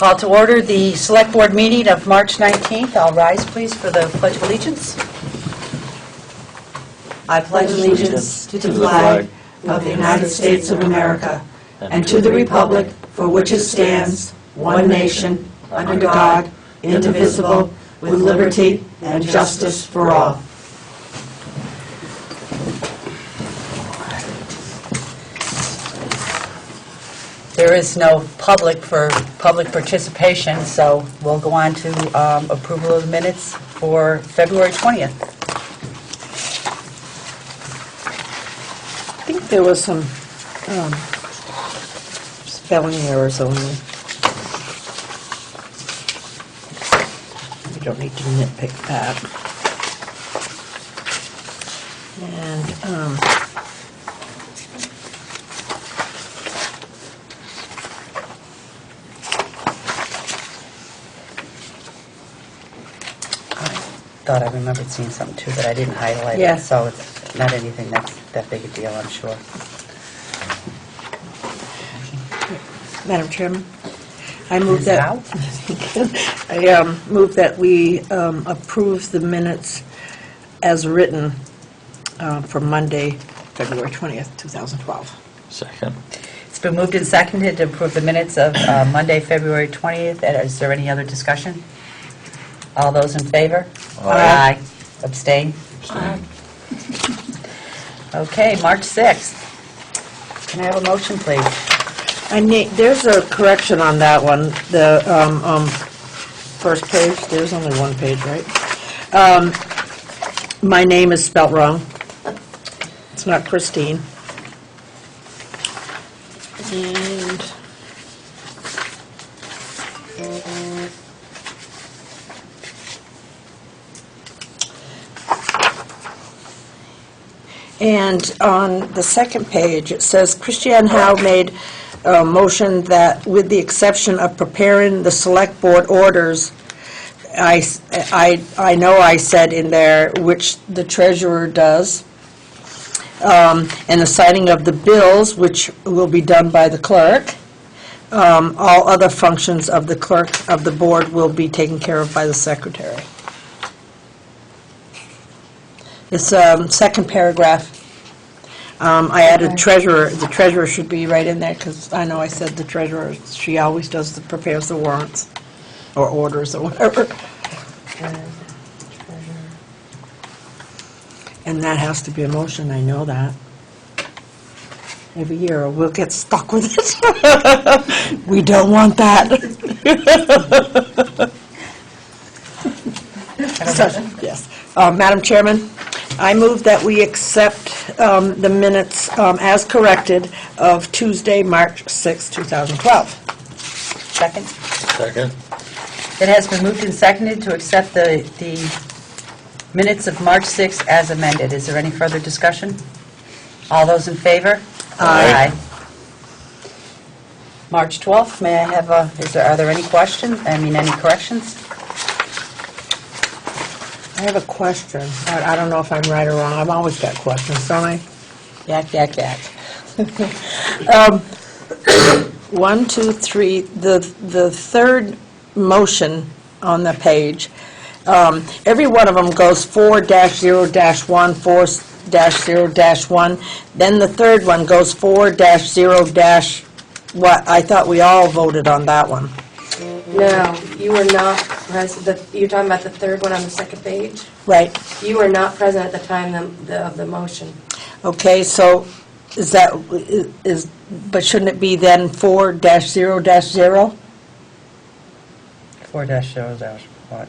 Call to order the Select Board meeting of March 19th. I'll rise, please, for the Pledge of Allegiance. I pledge allegiance to the flag of the United States of America and to the republic for which it stands, one nation, under God, indivisible, with liberty and justice for all. There is no public for public participation, so we'll go on to approval of the minutes for February 20th. I think there was some spelling errors only. We don't need to nitpick that. And I thought I remembered seeing something too, but I didn't highlight Yeah. it, so it's not anything that's that big a deal, I'm sure. Madam Chairman, I move Ms. that Howe? I move that we approve the minutes as written for Monday, February 20th, 2012. Second. It's been moved and seconded to approve the minutes of Monday, February 20th. Is there any other discussion? All those in favor? Aye. Abstain? Abstain. Okay, March 6th. Can I have a motion, please? There's a correction on that one. The first page, there's only one page, right? My name is spelt wrong. It's not Christine. And on the second page, it says, Christiane Howe made a motion that, with the exception of preparing the select board orders, I know I said in there, which the treasurer does, and the signing of the bills, which will be done by the clerk. All other functions of the clerk of the board will be taken care of by the secretary. It's second paragraph. I added treasurer. The treasurer should be right in there because I know I said the treasurer. She always prepares the warrants or orders or whatever. And that has to be a motion. I know that. Every year we'll get stuck with it. We don't want that. Yes. Madam Chairman, I move that we accept the minutes as corrected of Tuesday, March 6, 2012. Second? Second. It has been moved and seconded to accept the minutes of March 6th as amended. Is there any further discussion? All those in favor? Aye. March 12th, may I have are there any questions? Any corrections? I have a question. I don't know if I'm right or wrong. I've always got questions, don't I? Yak, yak, yak. 1, 2, 3, the third motion on the page, every one of them goes 4-0-1, 4-0-1. Then the third one goes 4-0- what? I thought we all voted on that one. No, you were not present. You're talking about the third one on the second page? Right. You were not present at the time of the motion. Okay, so but shouldn't it be then 4-0-0? 4-0-1.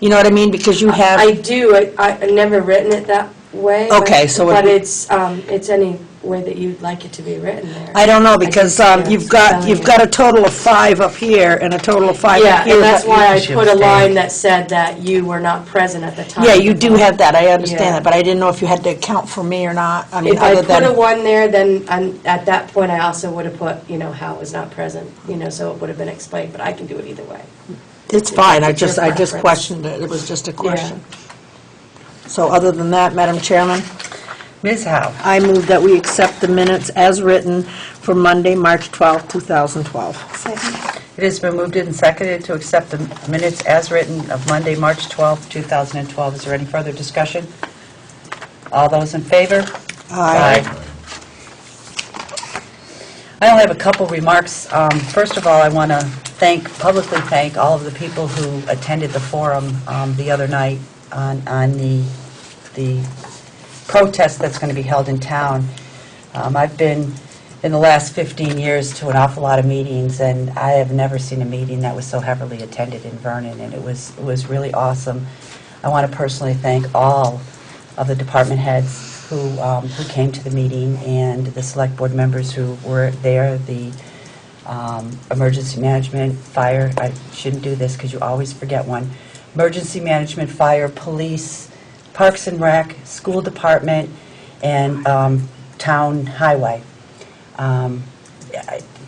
You know what I mean? Because you have... I do. I've never written it that way. Okay, so but it's any way that you'd like it to be written there. I don't know, because you've got a total of 5 up here and a total of 5 yeah, up here. and that's why I should put a abstain. line that said that you were not present at the time. Yeah, you do have that, I understand Yeah. that, but I didn't know if you had to account for me or not. I mean, If I other put a than... 1 there, then at that point I also would have put, Hal was not present, so it would have been explained, but I can do it either way. It's fine, I It's your just preference. questioned it, it was just a question. So other than that, Madam Chairman, Ms. Howe? I move that we accept the minutes as written for Monday, March 12, 2012. It It has been moved and seconded to accept the minutes as written of Monday, March 12th, 2012. Is there any further discussion? All those in favor? Aye. I only have a couple remarks. First of all, I want to publicly thank all of the people who attended the forum the other night on the protest that's going to be held in town. I've been in the last 15 years to an awful lot of meetings, and I have never seen a meeting that was so heavily attended in Vernon, and it was really awesome. I want to personally thank all of the department heads who came to the meeting, and the select board members who were there, the emergency management, fire, I shouldn't do this because you always forget one, emergency management, fire, police, parks and rec, school department, and town highway.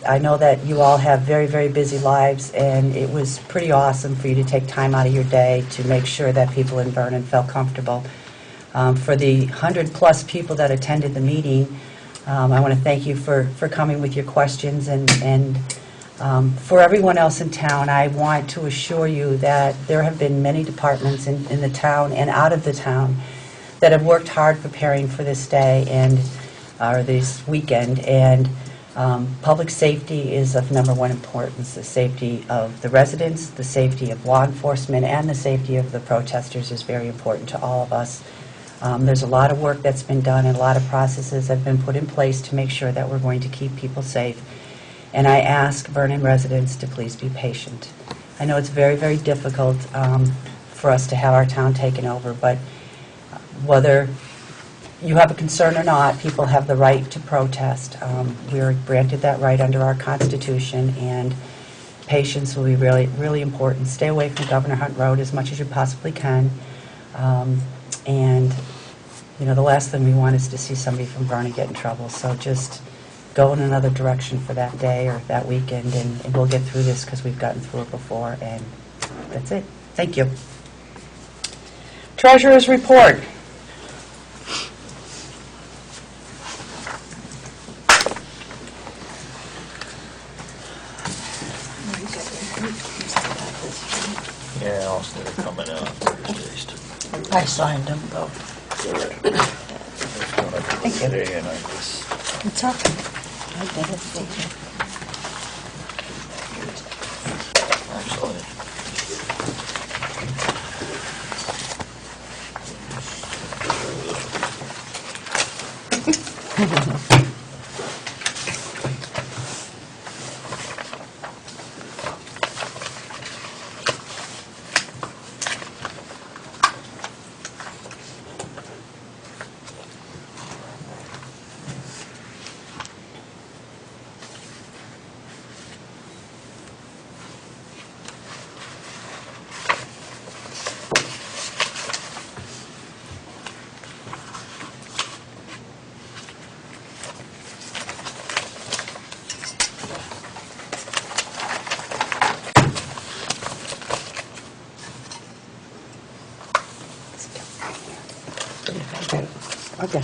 I know that you all have very, very busy lives, and it was pretty awesome for you to take time out of your day to make sure that people in Vernon felt comfortable. For the 100-plus people that attended the meeting, I want to thank you for coming with your questions, and for everyone else in town, I want to assure you that there have been many departments in the town and out of the town that have worked hard preparing for this day or this weekend, and public safety is of #1 importance. The safety of the residents, the safety of law enforcement, and the safety of the protesters is very important to all of us. There's a lot of work that's been done and a lot of processes have been put in place to make sure that we're going to keep people safe. And I ask Vernon residents to please be patient. I know it's very, very difficult for us to have our town taken over, but whether you have a concern or not, people have the right to protest. We are granted that right under our Constitution, and patience will be really, really important. Stay away from Governor Hunt Road as much as you possibly can. And, you know, the last thing we want is to see somebody from Vernon get in trouble. So just go in another direction for that day or that weekend, and we'll get through this because we've gotten through it before, and that's it. Thank you. Treasurer's report. Yeah, also they're coming out Thursdays too. I signed them, though. Thank you. Today, and I just, It's okay. I did it. actually, Okay.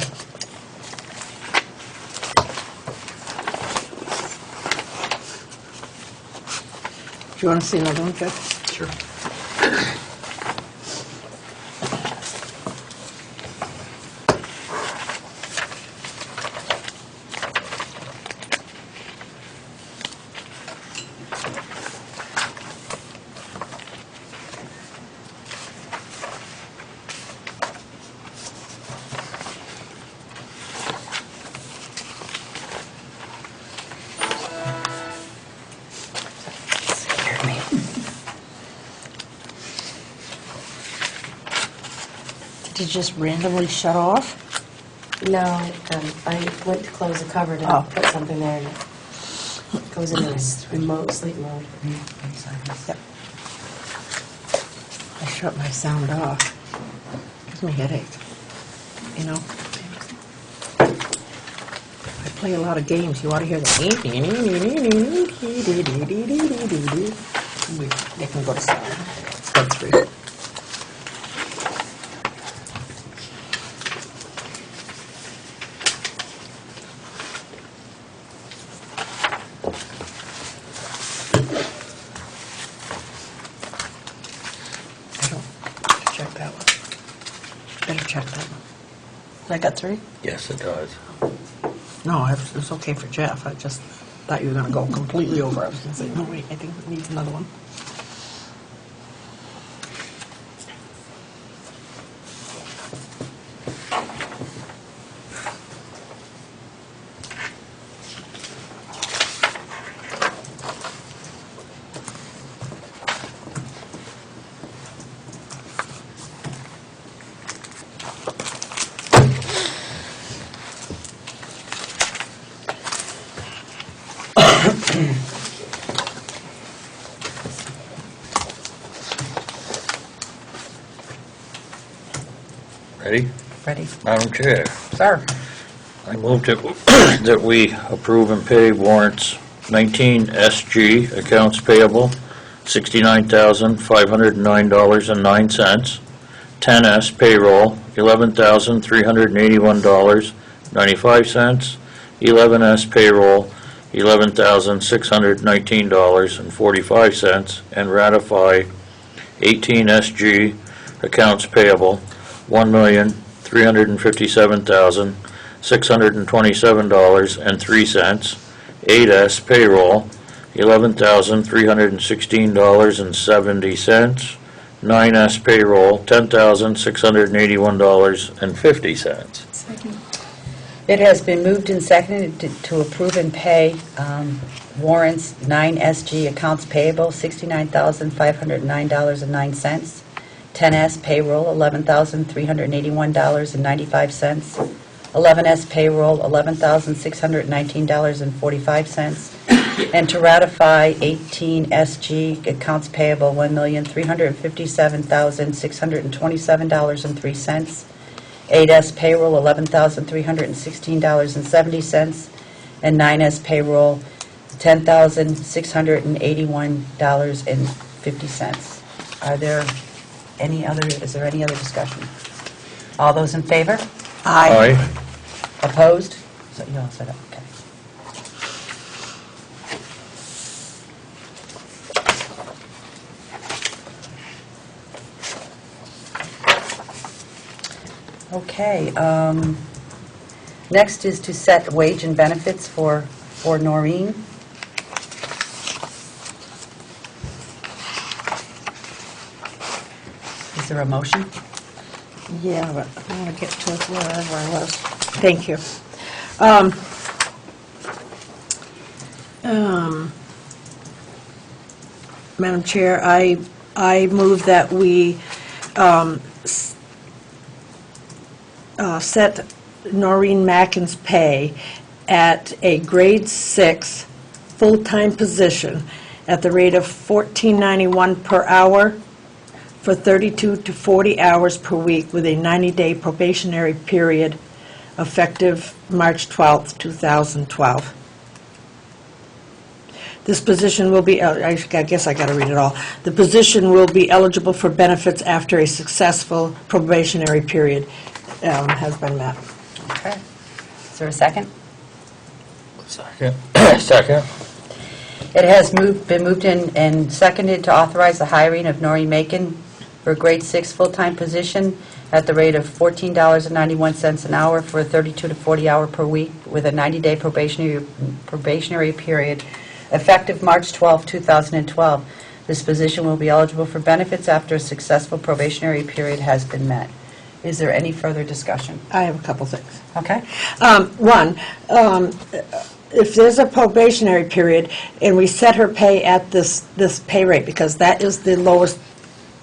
Do you want to see another one, Jeff? sure. Scared me. Did you just randomly shut off? No, I went to close the cover to Oh. put something there, and it goes into remote sleep mode. Yep. I shut my sound off. Gives me a headache. You know? I play a lot of games. You ought to hear the... They can go to sleep. That's free. check that. I got 3? Yes, it does. No, it's okay for Jeff. I just thought you were going to go completely over. I was going to say, no, wait, I think it needs another one. Ready? Ready? Madam Chair, Sir? I move that we approve and pay warrants 19 SG, accounts payable, $69,509.09. 10S, payroll, $11,381.95. 11S, payroll, $11,619.45. And ratify 18 SG, accounts payable, $1,357,627.03. 8S, payroll, $11,316.70. 9S, payroll, $10,681.50. It has been moved and seconded to approve and pay warrants 9SG accounts payable, $69,509.09. 10S payroll, $11,381.95. 11S payroll, $11,619.45. And to ratify 18SG accounts payable, $1,357,627.03. 8S payroll, $11,316.70. And 9S payroll, $10,681.50. Is there any other discussion? All those in favor? Aye. Opposed? So you all said it, okay. Okay, next is to set wage and benefits for Noreen. Is there a motion? Yeah, but I want to get to wherever I was. Thank you. Madam Chair, I move that we set Noreen Mackin's pay at a grade 6 full-time position at the rate of $14.91 per hour for 32 to 40 hours per week with a 90-day probationary period effective March 12th, 2012. This position will be, I guess I got to read it all. The position will be eligible for benefits after a successful probationary period has been met. Okay. Is there a second? Second. Second. It has been moved and seconded to authorize the hiring of Noreen Macon for a grade 6 full-time position at the rate of $14.91 an hour for a 32 to 40 hour per week with a 90-day probationary period effective March 12, 2012. This position will be eligible for benefits after a successful probationary period has been met. Is there any further discussion? I have a couple things. Okay. One, if there's a probationary period and we set her pay at this pay rate, because that is the lowest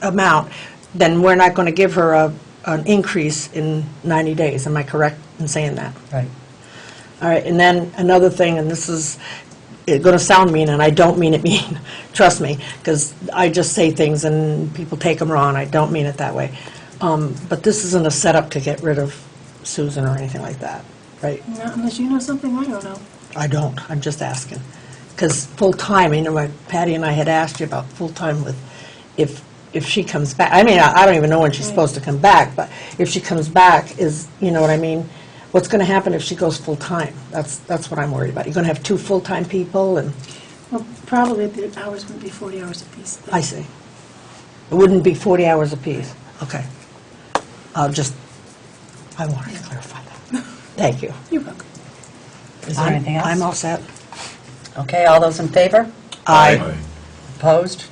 amount, then we're not going to give her an increase in 90 days. Am I correct in saying that? Right. All right, and then another thing, and this is going to sound mean, and I don't mean it mean, trust me, because I just say things and people take them wrong. I don't mean it that way. But this isn't a setup to get rid of Susan or anything like that, right? Not unless you know something I don't know. I don't. I'm just asking. Because full-time, Patty and I had asked you about full-time with, if she comes back. I mean, I don't even know when she's supposed to come back, but if she comes back, you know what I mean? What's going to happen if she goes full-time? That's what I'm worried about. You're going to have 2 full-time people, and Well, probably the hours would be 40 hours apiece. I see. It wouldn't be 40 hours apiece. Okay. I'll just I wanted to clarify that. Thank you. You're welcome. Is there anything else? I'm all set. Okay, all those in favor? Aye. Opposed?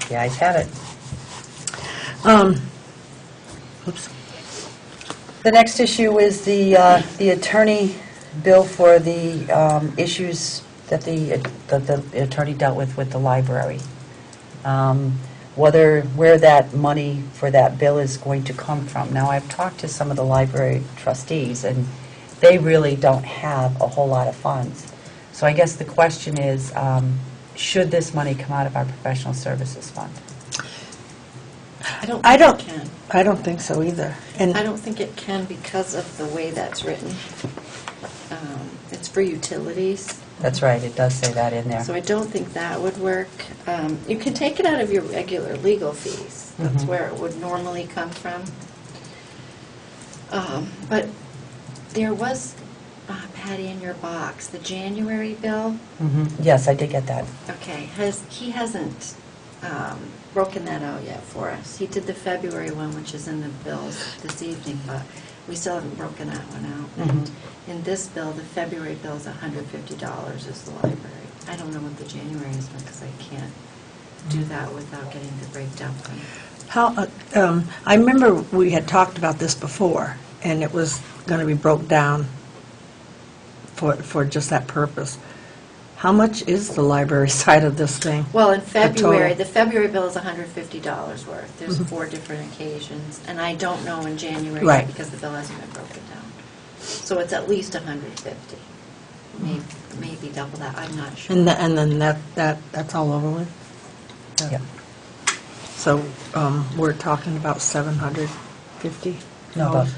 The ayes have it. Oops. The next issue is the attorney bill for the issues that the attorney dealt with the library. Where that money for that bill is going to come from. Now, I've talked to some of the library trustees, and they really don't have a whole lot of funds. So I guess the question is, should this money come out of our professional services fund? I don't- think it can. I don't think so either. And I don't think it can because of the way that's written. It's for utilities, That's right, it does say that in there. so I don't think that would work. You can take it out of your regular legal fees. That's where it would normally come from. But there was, Patty, in your box, the January bill. Yes, I did get that. Okay, he hasn't broken that out yet for us. He did the February one, which is in the bills this evening, but we still haven't broken that one out. And in this bill, the February bill is $150 is the library. I don't know what the January is because I can't do that without getting the breakdown from you. how, I remember we had talked about this before, and it was going to be broke down for just that purpose. How much is the library side of this thing? Well, in total. February, the February bill is $150 worth. There's 4 different occasions, and I don't know in January Right. yet because the bill hasn't been broken down. So it's at least 150, maybe double that, I'm not sure. And then that's all over with? Yep. So we're talking about 750? No, about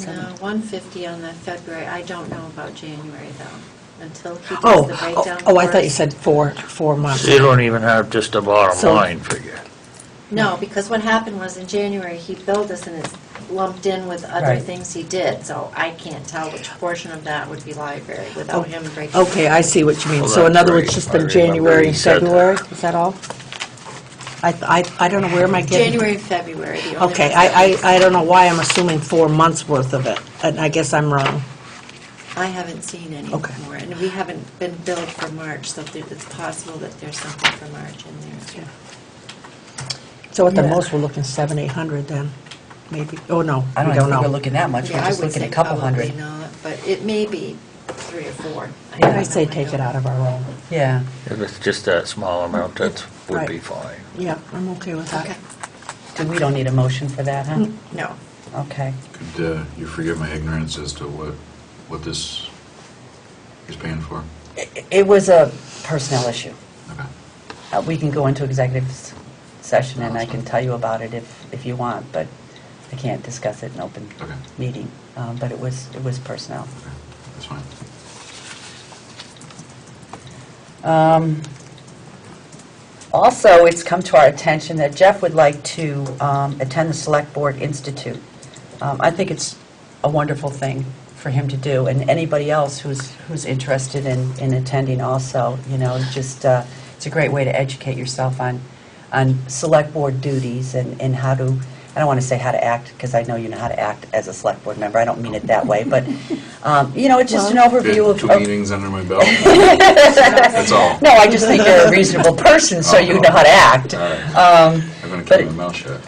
No, 150 on the February, I don't know about January though, until he Oh, does the breakdown. I for thought you us. said 4 months. So you don't even have just a bottom So- line figure. No, because what happened was in January, he billed us and it's lumped in with other Right. things he did, so I can't tell which portion of that would be library without him breaking. Okay, I see what you mean. Well, So in that's other words, right. just I in remember January he and said that. February, is that all? I don't know, where am I getting? January and February, the only Okay, ones that we I don't know why I'm assuming 4 months' worth of it, and I guess I'm wrong. I haven't seen any Okay. more, and we haven't been billed for March, so it's possible that there's something for March in there too. So at the Yeah. most, we're looking 700-800 then, maybe, oh, no, I we don't don't think we're know. looking that much, we're Yeah, I just would looking say at a couple probably hundred. not, but it may be 3 or 4. Yeah. I say take it out of our own. Yeah. If it's just that small amount, that would Right. be fine. Yeah, I'm okay with that. Okay, Do we don't need a motion for that, huh? no. Okay. Could you forgive my ignorance as to what this is paying for? It was a personnel issue. Okay. We can go into executive session, and I can tell you about it if you want, but I can't discuss it in open Okay. meeting. But it was personnel. Okay, that's fine. Also, it's come to our attention that Jeff would like to attend the Select Board Institute. I think it's a wonderful thing for him to do, and anybody else who's interested in attending also, you know, just, it's a great way to educate yourself on Select Board duties and how to, I don't want to say how to act, because I know you know how to act as a Select Board member, I don't mean it that way, but, you know, it's just an overview of... Two meetings under my belt. That's all. No, I just think you're a reasonable person, so you know how to act. All right. I'm going to but- keep my mouth shut.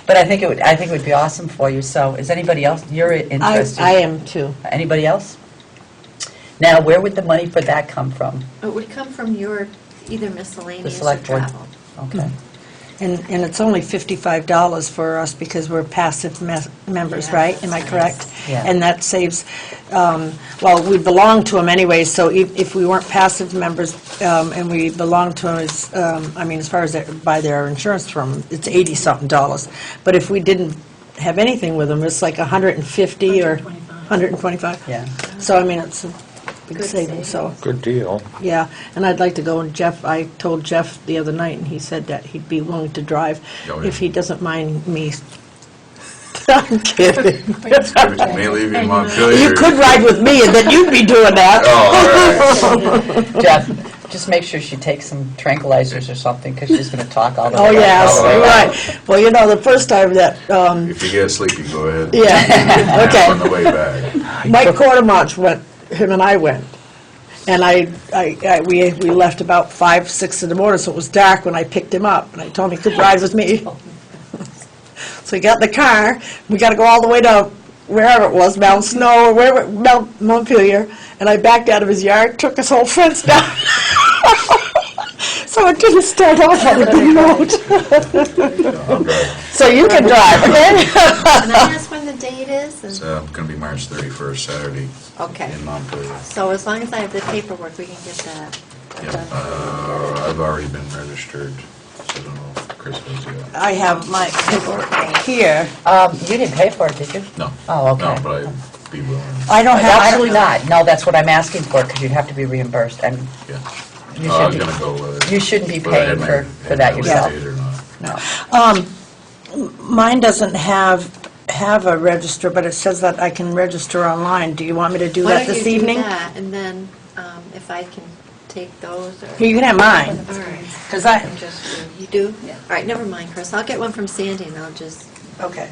But I think it would be awesome for you. So, is anybody else you're interested? I am too. Anybody else? Now, where would the money for that come from? It would come from your either miscellaneous or Select Board. travel. Okay. And it's only $55 for us because we're passive members, Yeah, right? Am I that's correct? nice. Yeah. And that saves, well, we belong to them anyway, so if we weren't passive members and we belong to them, it's, I mean, as far as buy their insurance from them, it's $80-something. But if we didn't have anything with them, it's like $150 or 125. Yeah. So, I mean, it's a big Good savings, so. Good deal. Yeah, and I'd like to go, and I told Jeff the other night, and he said that he'd be willing to drive Oh, yeah. if he doesn't mind me. I'm kidding. May leave you in Montpelier. You could ride with me, and then you'd be doing that. Oh, all right. Jeff, Just make sure she takes some tranquilizers or something, because she's going to talk all the way. Oh, yes, right. Well, you know, the first time that, If you get sleepy, go ahead. yeah, okay. On the way back. Mike Quartermarch went, him and I went, and we left about 5, 6 in the morning, so it was dark when I picked him up, and I told him he could ride with me. So he got in the car, we got to go all the way to wherever it was, Mount Snow, or wherever, Mount Montpelier, and I backed out of his yard, took his whole fence down. So it didn't start off on a good note. I'll drive. So you can drive, okay? Can I ask when the date is? It's going to be March 31st, Saturday, Okay. in Montpelier. So as long as I have the paperwork, we can get that Yeah, done. I've already been registered, so I don't know if Chris has yet. I have my paperwork here. You didn't pay for it, did you? No. Oh, okay. No, but I'd be willing. I don't have, Actually not. No, that's what I'm asking for, because you'd have to be reimbursed, and Yeah. you I was should going to be, go with it. you shouldn't be But I paying hadn't for that had yourself. paid or not. No. mine doesn't have a register, but it says that I can register online. Do you want me to do that this evening? Why don't you do that, and then if I can take those, or... You can have mine, All right. because I, I'm just, you do? Yeah. All right, never mind, Chris. I'll get one from Sandy, and I'll just okay.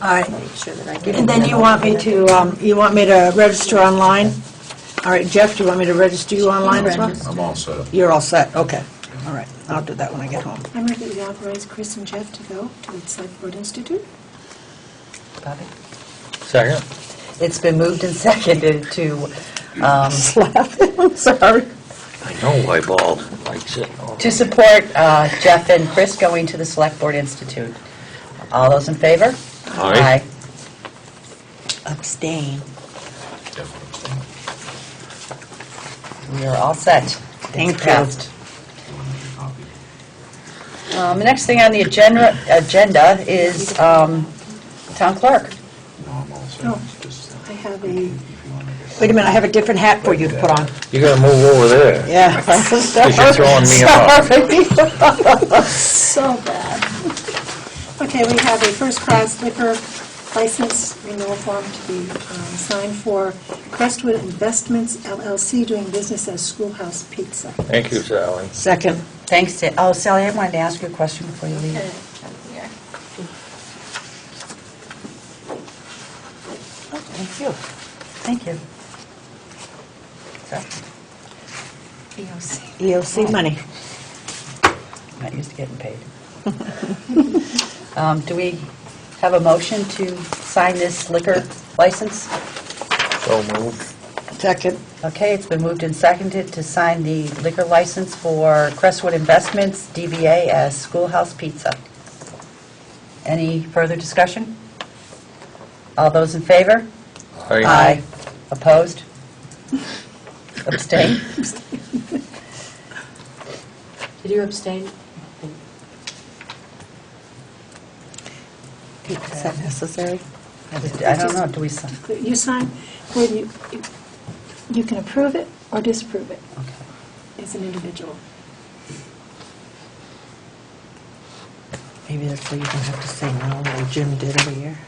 All right, make sure that I get it. and then you want me to register online? All right, Jeff, do you want me to register you online as well? I'm all set. You're all set, okay. All right, I'll do that when I get home. I move that we authorize Chris and Jeff to go to the Select Board Institute. Bobby? Second? It's been moved and seconded to Slap, I'm sorry. I know Wyball likes it. to support Jeff and Chris going to the Select Board Institute. All those in favor? Aye. Abstain. Definitely. We are all set. Thank It's you. passed. You want to make a copy? The next thing on the agenda is town clerk. No, I'm all set. Oh. Just, I have a, if you want to get... Wait a minute, I have a different hat for you to put on. You gotta move over there. Yeah. Because you're throwing me off. so bad. Okay, we have a first-class liquor license renewal form to be signed for Crestwood Investments LLC, doing business as Schoolhouse Pizza. Thank you, Sally. Second. Thanks, oh, Sally, I wanted to ask you a question before you leave. Thank you. Thank you. EOC money. Not used to getting paid. Do we have a motion to sign this liquor license? So moved. Second. Okay, it's been moved and seconded to sign the liquor license for Crestwood Investments, DBA as Schoolhouse Pizza. Any further discussion? All those in favor? Aye. Opposed? Abstain? Did you abstain? Is that necessary? I don't know, do we sign? You sign, where you can approve it or disapprove it as an individual. Maybe that's where you don't have to say no, like Jim did every year.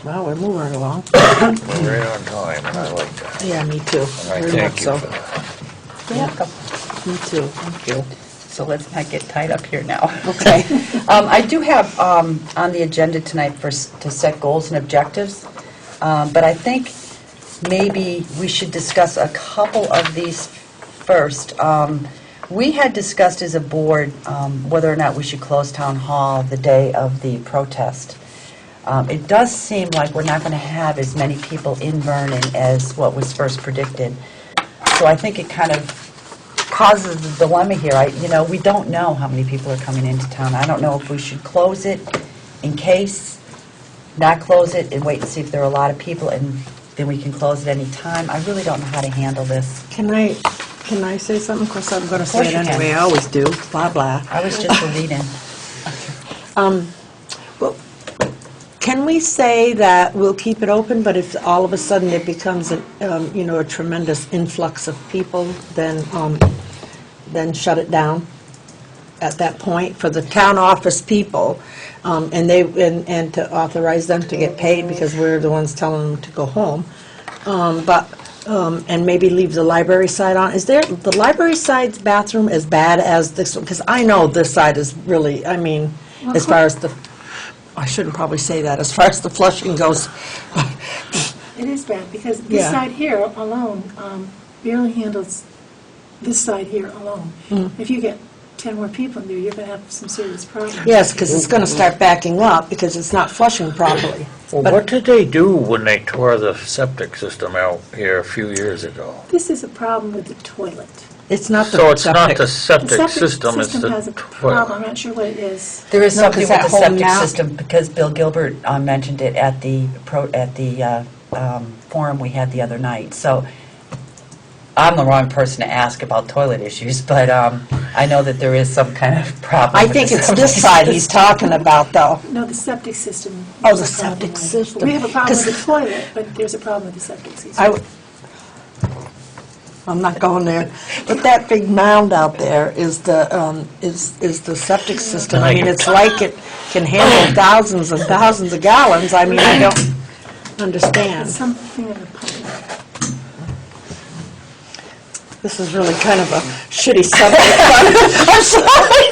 Well, we're moving along. We're right on time, and I like that. Yeah, me too. And I Very thank much you so. for that. Me too, thank you. So let's not get tied up here now. Okay. I do have on the agenda tonight to set goals and objectives, but I think maybe we should discuss a couple of these first. We had discussed as a board whether or not we should close Town Hall the day of the protest. It does seem like we're not going to have as many people in Vernon as what was first predicted. So I think it kind of causes the dilemma here. We don't know how many people are coming into town. I don't know if we should close it in case, not close it, and wait and see if there are a lot of people, and then we can close at any time. I really don't know how to handle this. Can I say something? Of course, I'm going to say course it you can. anyway, I always do, blah, blah. I was just a lead-in. Well, Can we say that we'll keep it open, but if all of a sudden it becomes, a tremendous influx of people, then shut it down at that point for the town office people, and to authorize them to get paid because we're the ones telling them to go home, and maybe leave the library side on? Is there, the library side's bathroom as bad as this one? Because I know this side is really, as far as I shouldn't probably say that, as far as the flushing goes. It is bad, because this Yeah. side here alone barely handles this side here alone. If you get 10 more people in there, you're going to have some serious problems. Yes, because it's going to start backing up because it's not flushing properly. Well, what did they do when they tore the septic system out here a few years ago? This is a problem with the toilet. It's not the So it's not septic. the The septic system, it's system has a the problem, toilet. I'm not sure what it is. There is No, 'cause something with that the whole septic mount- system, because Bill Gilbert mentioned it at the forum we had the other night. So I'm the wrong person to ask about toilet issues, but I know that there is some kind of problem. I with think the it's septic this side he's system. talking about, though. No, the septic system. Oh, is the a problem septic with it. system. We have a problem with 'Cause- the toilet, but there's a problem with the septic system. I'm not going there, but that big mound out there is the septic system. I mean, it's like it can handle thousands and thousands of gallons. I mean, I don't understand. It's something in the pump. This is really kind of a shitty subject. I'm sorry.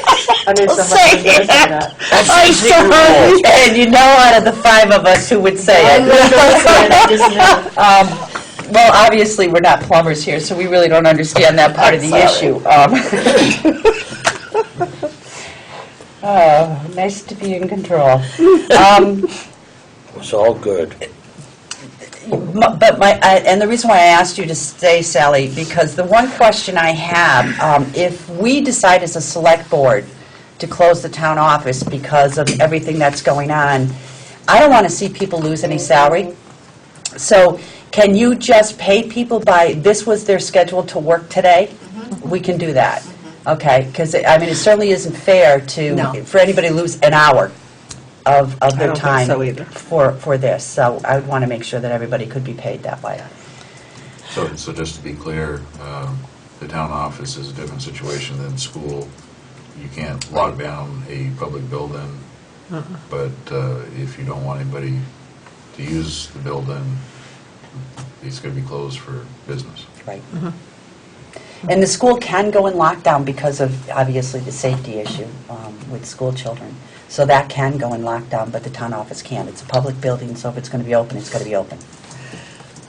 There's so much Say that goes into it. that. I'm sorry. And you know, out of the five of us, who would say it? Well, obviously, we're not plumbers here, so we really don't understand that part of the issue. Nice to be in control. It's all good. And the reason why I asked you to stay, Sally, because the one question I have, if we decide as a select board to close the town office because of everything that's going on, I don't want to see people lose any salary. So can you just pay people by, this was their schedule to work today? We can do that. Okay, because, it certainly isn't fair No. for anybody to lose an hour of I their don't think time so either. for this. So I would want to make sure that everybody could be paid that way. So just to be clear, the town office is a different situation than school. You can't lock down a public building, but if you don't want anybody to use the building, it's going to be closed for business. Right. And the school can go in lockdown because of, obviously, the safety issue with school children. So that can go in lockdown, but the town office can't. It's a public building, so if it's going to be open, it's going to be open.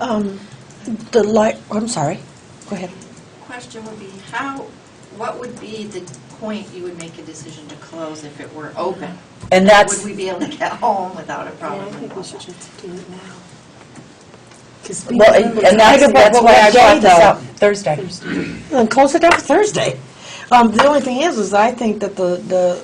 I'm sorry. Go ahead. Question would be, what would be the point you would make a decision to close if it were open? And that's, Would we be able to get home without a Yeah, problem? I think we should just do it now. 'Cause well, and that's why I brought this up Thursday. Then close it down Thursday. The only thing is I think that the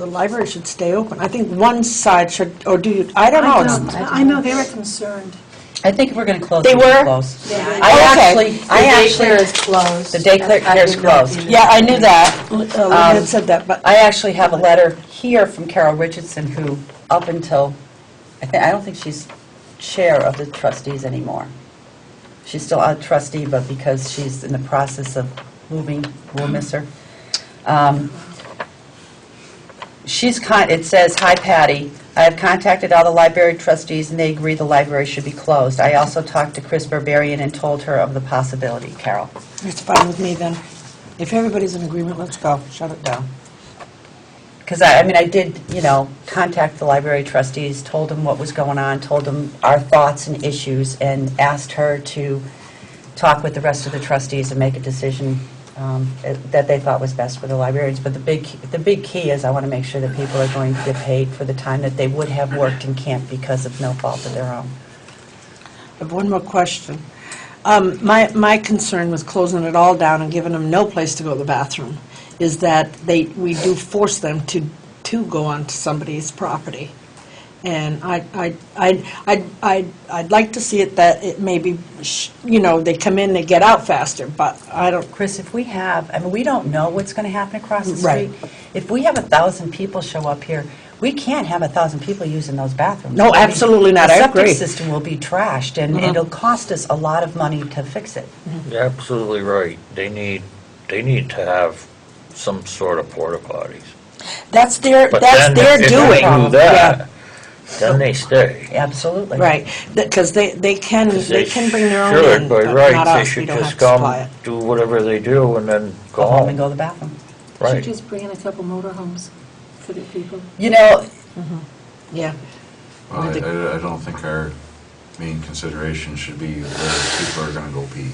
library should stay open. I think one side should, or do you, I don't know. I know they were concerned. I think if we're going to close, They we should were? close. Yeah. Okay. I actually, is closed. the daycare is closed. Yeah, I knew that. Lynn had said that, but I actually have a letter here from Carol Richardson, who, up until, I don't think she's chair of the trustees anymore. She's still a trustee, but because she's in the process of moving, we'll miss her. It says, "Hi Patty, I have contacted all the library trustees and they agree the library should be closed. I also talked to Chris Barbarian and told her of the possibility." Carol. it's fine with me then. If everybody's in agreement, let's go. Shut it down. Because I did, contact the library trustees, told them what was going on, told them our thoughts and issues, and asked her to talk with the rest of the trustees and make a decision that they thought was best for the librarians. But the big key is I want to make sure that people are going to get paid for the time that they would have worked and can't because of no fault of their own. I have one more question. My concern with closing it all down and giving them no place to go to the bathroom is that we do force them to go onto somebody's property. And I'd like to see it that it maybe, they come in, they get out faster, but I don't, Chris, if we have, we don't know what's going to happen across the Right. street. If we have 1,000 people show up here, we can't have 1,000 people using those bathrooms. No, absolutely not. I agree. The septic system will be trashed, and it'll cost us a lot of money to fix it. You're absolutely right. They need to have some sort of porta potties. That's their But doing. then if they do that, then they stay. Absolutely. Right, because they can bring their own Should, in, by but right, not they us. We should don't have just to supply come, it. do whatever they do, and then Go go home and home. go to the bathroom. Should Right. just bring in a couple motorhomes for the people. You know, Yeah. Well, I don't think our main consideration should be whether people are going to go pee.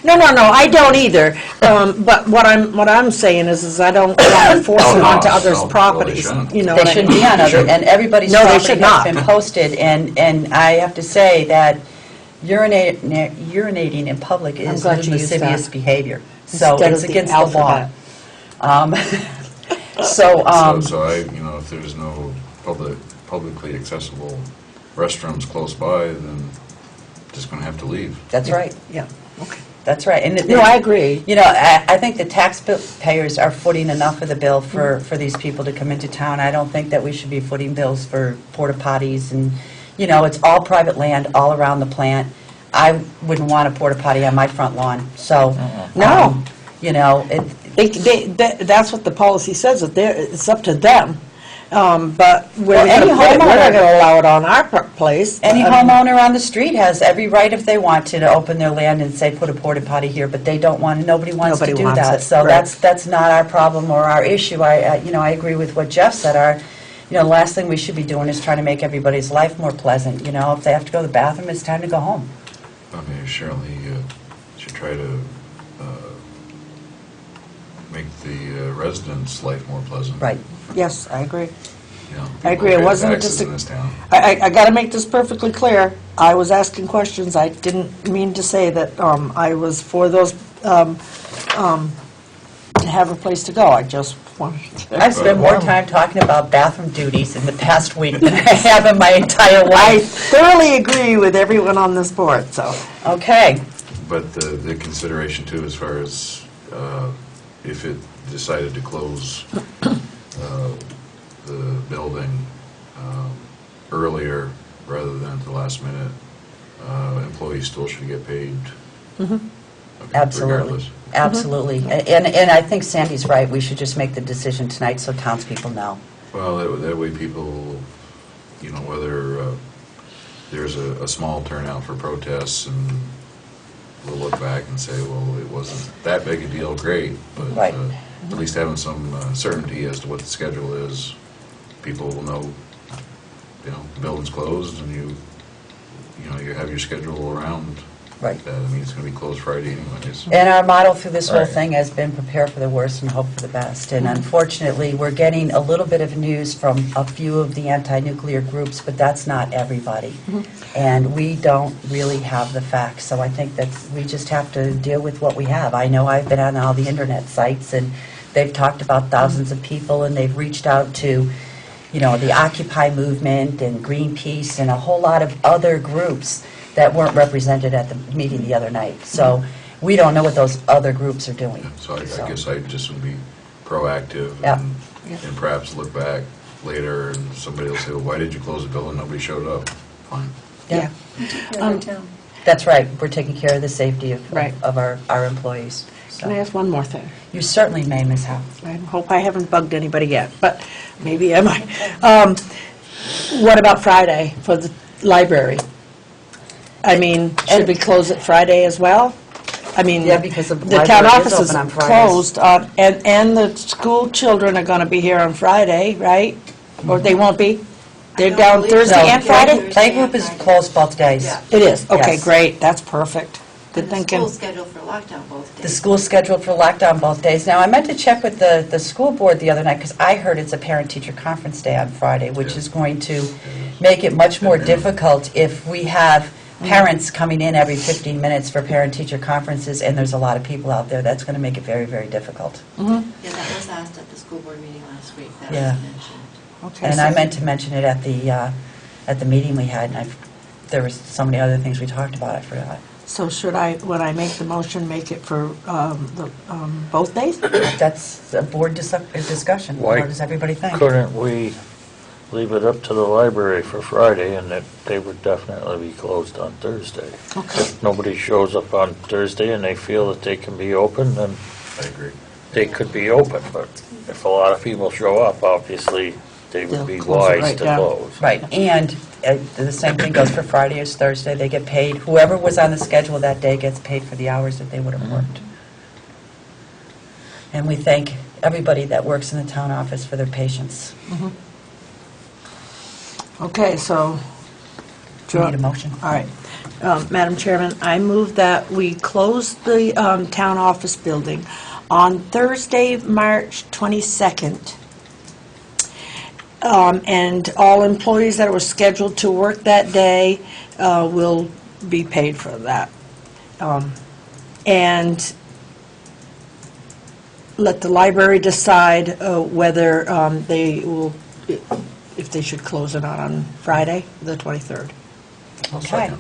No, I don't either. But what I'm saying is I don't want to force Oh, them no, onto no, others' well, they properties. shouldn't. You know they what I shouldn't mean? be on other, and everybody's No, they property should has not. been posted, and I have to say that urinating in public I'm is glad you used lascivious that. behavior. So Instead it's of the against the law. alphabet. So, So if there's no publicly accessible restrooms close by, then just going to have to leave. that's right, Yeah, okay. that's right. And No, I agree. You know, I think the taxpayers are footing enough of the bill for these people to come into town. I don't think that we should be footing bills for porta potties, and, you know, it's all private land all around the plant. I wouldn't want a porta potty on my front lawn, so. No. You know, That's what the policy says, that it's up to them. But we're Well, any not going homeowner- to allow it on our place. any homeowner on the street has every right, if they want to open their land and say, put a porta potty here, but they don't want, nobody wants to Nobody do wants that. it, So right. that's not our problem or our issue. I agree with what Jeff said. The last thing we should be doing is trying to make everybody's life more pleasant. You know, if they have to go to the bathroom, it's time to go home. I mean, you certainly should try to make the residents' life more pleasant. Right. Yes, I agree. You know, I agree. people It pay wasn't taxes just a- in this town. I got to make this perfectly clear. I was asking questions. I didn't mean to say that I was for those, to have a place to go. I just wanted to. I've spent more time talking about bathroom duties in the past week than I have in my entire I life. thoroughly agree with everyone on this board, so. Okay. But the consideration too, as far as if it decided to close the building earlier rather than at the last minute, employees still should get paid. Okay, Absolutely. regardless. Absolutely. And I think Sandy's right. We should just make the decision tonight so townspeople know. Well, that way people, you know, whether there's a small turnout for protests, and we'll look back and say, well, it wasn't that big a deal, great, but Right. at least having some certainty as to what the schedule is, people will know, you know, the building's closed, and you have your schedule around Right. that. I mean, it's going to be closed Friday anyways. And our motto through this whole Right. thing has been prepare for the worst and hope for the best. And unfortunately, we're getting a little bit of news from a few of the anti-nuclear groups, but that's not everybody. And we don't really have the facts, so I think that we just have to deal with what we have. I know I've been on all the internet sites, and they've talked about thousands of people, and they've reached out to, you know, the Occupy movement and Greenpeace and a whole lot of other groups that weren't represented at the meeting the other night. So we don't know what those other groups are doing. So I guess I just would be proactive Yeah. and perhaps look back later, and somebody will say, well, why did you close the building? Nobody showed up. Fine. Yeah. Every town. That's right. We're taking care of the safety Right. of our employees. Can I So ask one more thing? you certainly may, Ms. Howe. I hope I haven't bugged anybody yet, but maybe I might. What about Friday for the library? I mean, should we close it Friday as well? I mean, Yeah, because the the town library is office is open on Fridays. closed, and the school children are going to be here on Friday, right? Or they won't be? They're don't down believe Thursday so. and Yeah. Friday? Playgroup is closed both days. Yeah. It is? Okay, Yes. great, that's perfect. Good And the thinking. school's scheduled for lockdown both days. The school's scheduled for lockdown both days. Now, I meant to check with the school board the other night, because I heard it's a parent-teacher conference day on Friday, which is going to make it much more difficult if we have parents coming in every 15 minutes for parent-teacher conferences, and there's a lot of people out there. That's going to make it very, very difficult. Yeah, that was asked at the school board meeting last week. That was Yeah. mentioned. Okay, And so- I meant to mention it at the meeting we had, and there was so many other things we talked about, I forgot. So should I, when I make the motion, make it for both days? That's a board discussion. Why What does everybody think? Couldn't we leave it up to the library for Friday, and that they would definitely be closed on Thursday. Okay. If nobody shows up on Thursday and they feel that they can be open, then I agree. they could be open, but if a lot of people show up, obviously, they They'll would be close it wise right to down. close. Right, and the same thing goes for Friday as Thursday. They get paid, whoever was on the schedule that day gets paid for the hours that they would have worked. And we thank everybody that works in the town office for their patience. Okay, so... Do you need a motion? All right. Madam Chairman, I move that we close the town office building on Thursday, March 22nd. And all employees that were scheduled to work that day will be paid for that. And let the library decide whether they will, if they should close or not on Friday, the 23rd. Okay.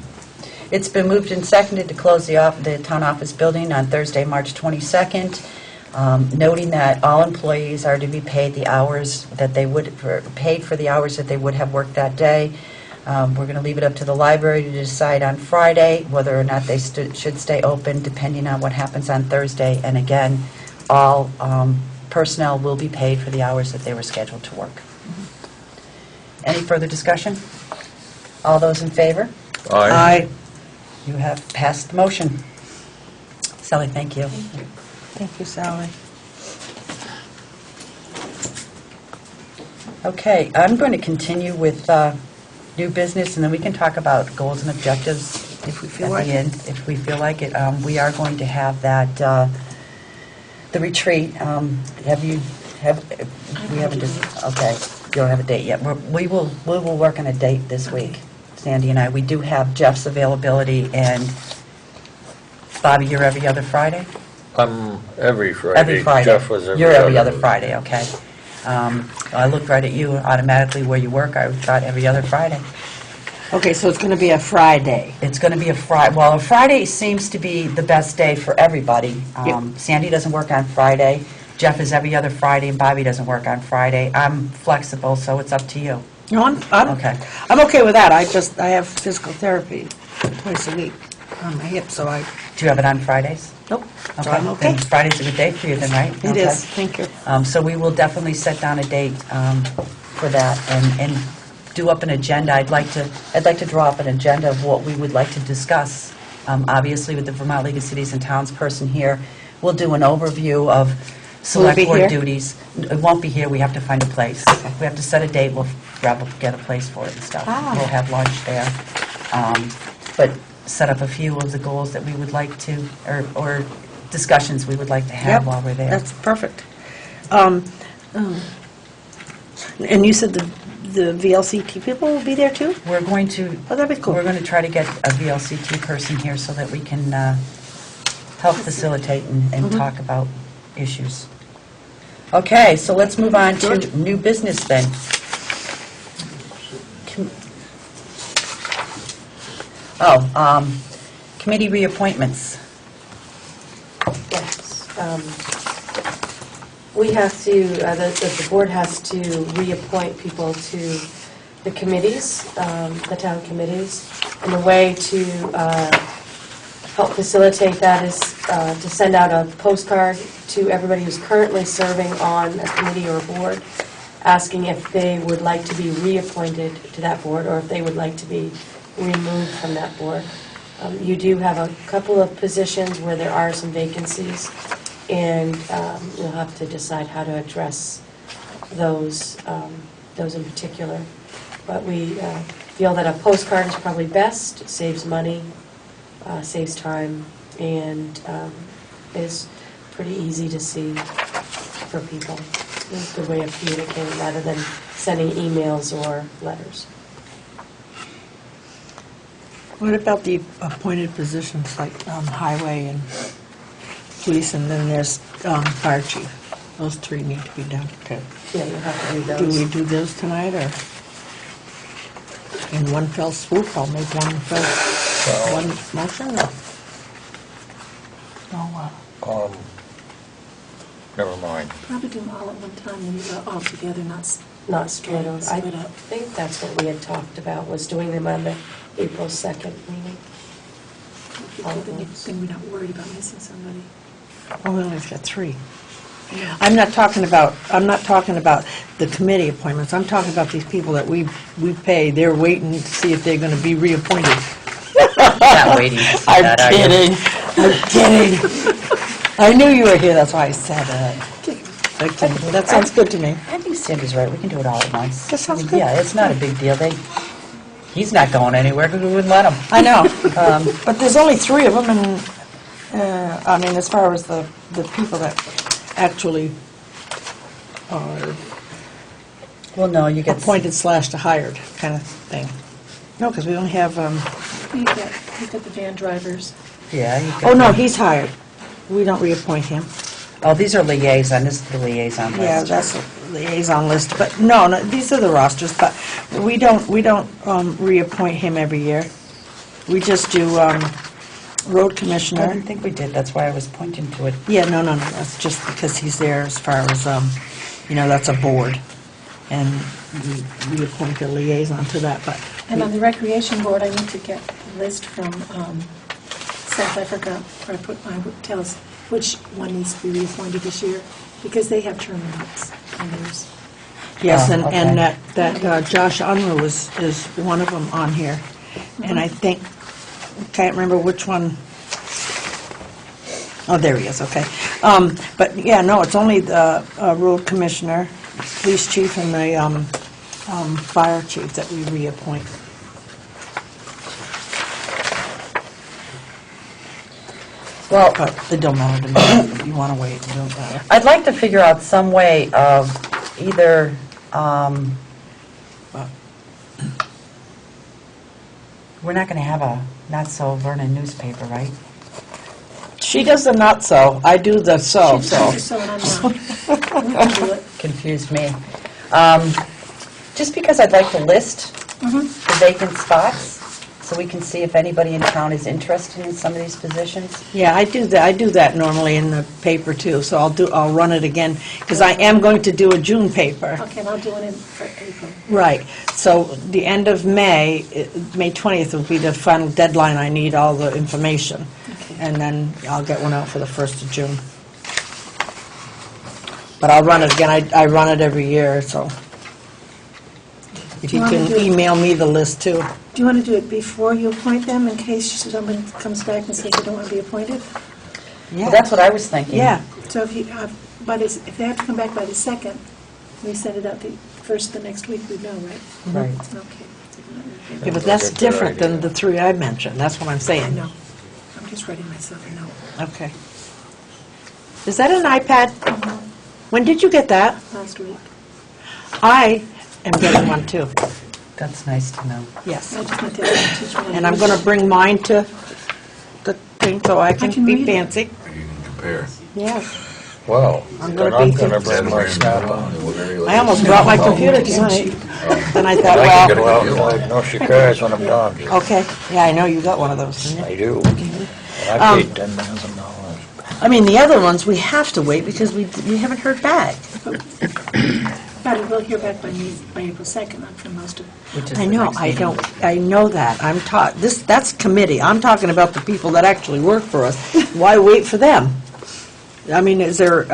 It's been moved and seconded to close the town office building on Thursday, March 22nd, noting that all employees are to be paid the hours that they would, paid for the hours that they would have worked that day. We're going to leave it up to the library to decide on Friday whether or not they should stay open, depending on what happens on Thursday. And again, all personnel will be paid for the hours that they were scheduled to work. Any further discussion? All those in favor? Aye. You have passed the motion. Sally, thank you. Thank you, Sally. Okay, I'm going to continue with new business, and then we can talk about goals and objectives If we feel at like the it. end, if we feel like it. We are going to have that, the retreat. We haven't, okay, you don't have a date yet. We will work on a date this week, Sandy and I. We do have Jeff's availability, and Bobby, you're every other Friday? I'm every Friday. Every Friday. Jeff was every You're every other. other Friday, okay. I looked right at you automatically where you work. I thought every other Friday. Okay, so it's going to be a Friday. It's going to be a Friday. Well, a Friday seems to be the best day for everybody. Yep. Sandy doesn't work on Friday. Jeff is every other Friday, and Bobby doesn't work on Friday. I'm flexible, so it's up to you. No, I'm Okay. I'm okay with that. I have physical therapy twice a week on my hip, so I, Do you have it on Fridays? nope, so I'm okay. Then Friday's a good day for you then, right? It Okay. is, thank you. So we will definitely set down a date for that and do up an agenda. I'd like to draw up an agenda of what we would like to discuss. Obviously, with the Vermont League of Cities and Towns person here, we'll do an overview of Will it select be board here? duties. It won't be here, we have to find a place. We have to set a date, we'll get a place for it and stuff. Ah. We'll have lunch there. But set up a few of the goals that we would like to, or discussions we would like to have Yep, while we're there. That's perfect. And you said the VLCT people will be there too? We're going to, Oh, that'd be cool. we're going to try to get a VLCT person here so that we can help facilitate and Mm-hmm. talk about issues. Okay, so let's move on to Good. new business then. Committee reappointments. Yes. We have to, the board has to reappoint people to the committees, the town committees. And the way to help facilitate that is to send out a postcard to everybody who's currently serving on a committee or a board, asking if they would like to be reappointed to that board or if they would like to be removed from that board. You do have a couple of positions where there are some vacancies, and we'll have to decide how to address those in particular. But we feel that a postcard is probably best. It saves money, saves time, and is pretty easy to see for people. It's a good way of communicating rather than sending emails or letters. What about the appointed positions like highway and police, and then there's fire chief? Those three need to be done too. Yeah, you'll have to do Do those. we do those tonight, or in one fell swoop? I'll make one motion, or? No, never mind. Probably do them all at one time, and all together, Not split up. I Split up. think that's what we had talked about, was doing them on the April 2nd meeting. Then we're not worried about missing somebody. Oh, we only got 3. I'm not talking about the committee appointments. I'm talking about these people that we pay. They're waiting to see if they're going to be reappointed. Not waiting to see I'm that, are you? kidding. I'm kidding. I knew you were here, that's why I said it. Okay, well, that sounds good to me. I think Cindy's right, we can do it all at once. That sounds good. Yeah, it's not a big deal. He's not going anywhere, because we wouldn't let him. I know, but there's only 3 of them, and, I mean, as far as the people that actually are Well, no, you get... appointed / hired kind of thing. No, because we only have, You've got the van drivers. Yeah, you got... oh, no, he's hired. We don't reappoint him. Oh, these are liaison, this is the liaison list. Yeah, that's a liaison list, but no, these are the rosters, but we don't reappoint him every year. We just do road I commissioner. didn't think we did, that's why I was pointing to it. Yeah, no, that's just because he's there as far as, that's a board, and we appoint a liaison to that, but. And on the recreation board, I need to get a list from South Africa, where I put my, tell us which one needs to be reappointed this year, because they have term limits on theirs. Yes, Oh, and okay. that Josh Unruh is one of them on here, and I think, can't remember which one. Oh, there he is, okay. But, yeah, no, it's only the road commissioner, police chief, and the fire chief that we reappoint. Well, But it don't matter to me, if you want to wait, it don't matter. I'd like to figure out some way of either, we're not going to have a not-so-Vernon newspaper, right? She does the not so, I do the so. She's so, and I'm not. We can do it. Confused me. Just because I'd like to list the vacant spots, so we can see if anybody in town is interested in some of these positions. Yeah, I do that normally in the paper too, so I'll run it again, because I am going to do a June paper. Okay, and I'll do it for April. Right, so the end of May, May 20th will be the final deadline, I need all the information. Okay. And then I'll get one out for the 1st of June. But I'll run it again, I run it every year, so. If you Do you want can me to do it- email me the list too. Do you want to do it before you appoint them, in case someone comes back and says they don't want to be appointed? Well, that's what I was thinking. Yeah, So if if they have to come back by the 2nd, we send it out the first of the next week, we know, right? Right. Okay. yeah, but that's different than the 3 I mentioned, that's what I'm I saying. know. I'm just writing myself a note. Okay. Is that an iPad? When did you get that? Last week. I am getting one too, That's nice to know. yes. I just need to teach me. And I'm going to bring mine to the thing so I can can be read it. fancy. You can compare. Yeah. Well, I'm then gonna I'm be going to fifty. bring my Snap-on. I almost brought my computer tonight. Then I I can thought, get well, out and diagnose your cars when I'm done. okay, yeah, I know you got one of those, didn't you? I do. And I paid $10,000. I mean, the other ones, we have to wait because we haven't heard back. But we'll hear back by April 2nd, on from most of Which is I the know, next I meeting. don't, I know that. I'm taught, that's committee. I'm talking about the people that actually work for us. Why wait for them? I mean, is there,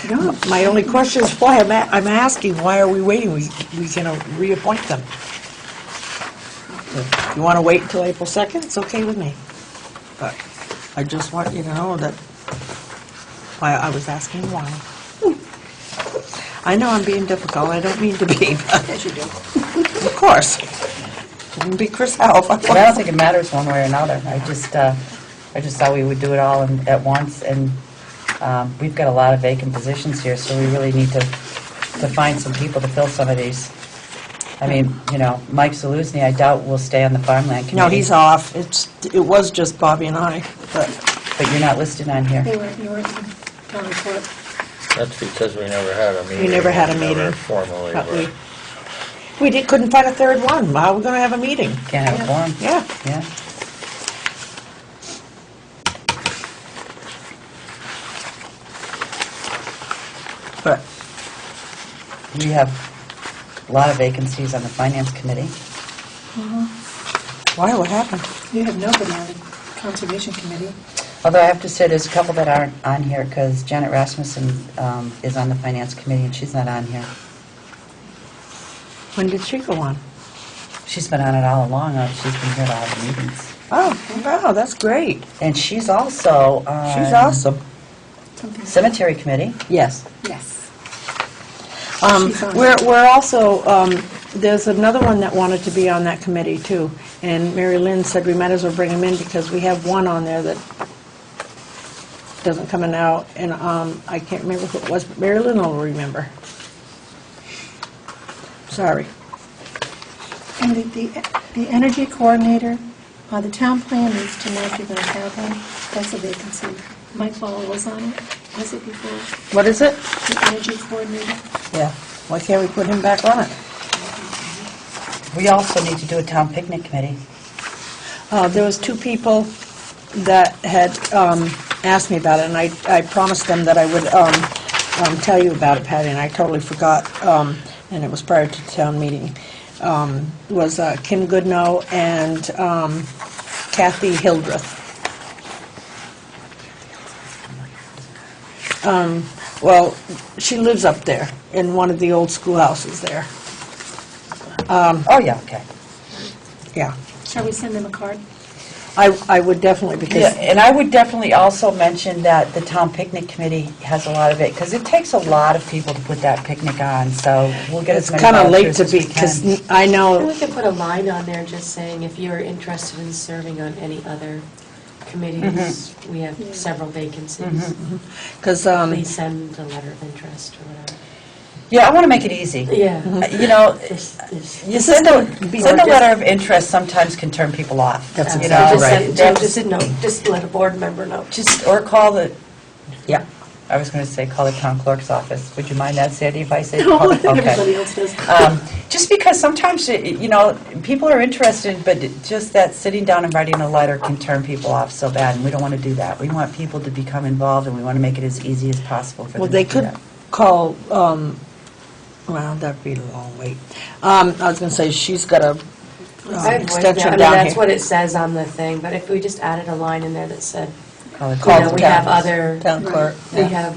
No. my only question is why, I'm asking, why are we waiting? We can reappoint them. If you want to wait until April 2nd, it's okay with me. But I just want you to know that, why I was asking why. I know I'm being difficult, I don't mean to be, but. Yes, you do. Of course. Wouldn't be Chris Howe if I But I don't think it matters one way or another. I just thought we would do it all at once, and we've got a lot of vacant positions here, so we really need to find some people to fill some of these. I mean, Mike Saluzny, I doubt will stay on the farmland committee. No, he's off. It was just Bobby and I, but But you're not listed on here. You weren't in town report. That's because we never had a meeting. we never had a Never meeting. formally. But we couldn't find a third one. How are we going to have a meeting? Can't have a quorum. Yeah. Yeah. Correct. We have a lot of vacancies on the Finance Committee. Why, what happened? You have nobody on the Conservation Committee. Although I have to say, there's a couple that aren't on here, because Janet Rasmussen is on the Finance Committee, and she's not on here. When did she go on? She's been on it all along. She's been here at all the meetings. Oh, wow, that's great. And she's also She's on awesome. Something- Cemetery Committee. Yes. Yes. She's on We're also, there's another one that wanted to be on that committee, too. And Mary Lynn said we might as well bring him in because we have one on there that doesn't come in now. And I can't remember who it was, but Mary Lynn will remember. Sorry. And the energy coordinator, the town plan needs to know if you're going to have one. That's a vacancy. Mike Ball was on it. Was it before? What is it? The energy coordinator. Yeah. Why can't we put him back on it? We also need to do a town picnic committee. There was two people that had asked me about it, and I promised them that I would tell you about it, Patty, and I totally forgot, and it was prior to the town meeting. Was Kim Goodnow and Kathy Hildreth. Well, she lives up there in one of the old schoolhouses there. Oh, yeah, okay. Yeah, Shall we send them a card? I would definitely, because Yeah, and I would definitely also mention that the town picnic committee has a lot of it, because it takes a lot of people to put that picnic on, so we'll get it's as many kind of late volunteers to as be, we can. because I And know, we can put a line on there just saying if you're interested in serving on any other committees, we have several vacancies. because, Please send a letter of interest or whatever. Yeah, I want to make it easy. Yeah. You know, This- you send a letter of interest sometimes can turn people off. That's you exactly know, right. Just let a board member know. Or call the, yeah. I was going to say, call the town clerk's office. Would you mind that, Sandy, if I say? No, call the- everybody Okay. else does. Just because sometimes, you know, people are interested, but just that sitting down and writing a letter can turn people off so bad, and we don't want to do that. We want people to become involved, and we want to make it as easy as possible for them Well, to they do could that. call, well, that'd be a long wait. I was going to say, she's got a I extension mean, down that's here. what it says on the thing, but if we just added a line in there that said, Call it- you Call know, the we town- have other, Town clerk. we have,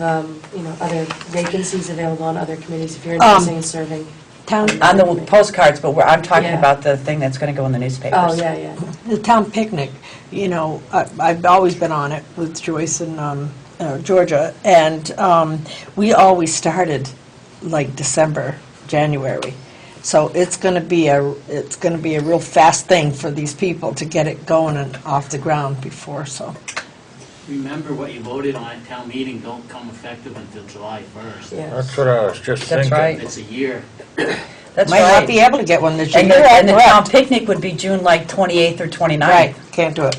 you know, other vacancies available on other committees if you're interested in serving. Town, On the postcards, but I'm talking Yeah. about the thing that's going to go in the newspapers. Oh, yeah, yeah. the town picnic, you know, I've always been on it with Joyce and Georgia, and we always started like December, January. So it's going to be a real fast thing for these people to get it going and off the ground before, so. Remember, what you voted on at town meeting don't come effective until July 1st. Yeah. That's what I was just That's thinking. right. It's a year. That's Might not be right. able to get one this year. And You're the town correct. picnic would be June like 28th or 29th. Right, can't do it.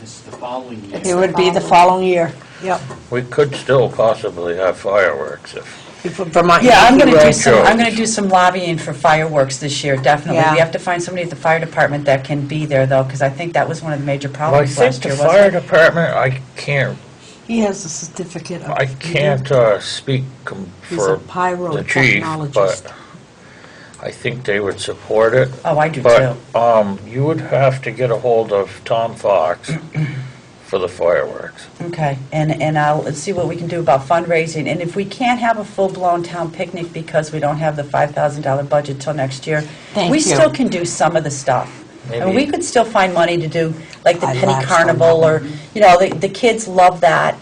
It's the following year. It would be the following year. Yep. We could still possibly have fireworks if, Vermont. Yeah, I'm going to do Road. some, I'm going to do some lobbying for fireworks this year, definitely. Yeah. We have to find somebody at the fire department that can be there, though, because I think that was one of the major well, I problems think last the year, fire wasn't it? department, I can't certificate of. I can't speak He's for a the chief, pyrotechnologist. but I think they would support it. Oh, I do, But too. you would have to get a hold of Tom Fox for the fireworks. Okay, and I'll see what we can do about fundraising. And if we can't have a full-blown town picnic because we don't have the $5,000 budget till next year, Thank we you. still can do some of the stuff. I mean, we Maybe- could still find money to do, like the I penny latched on carnival, that or, you know, the kids love that.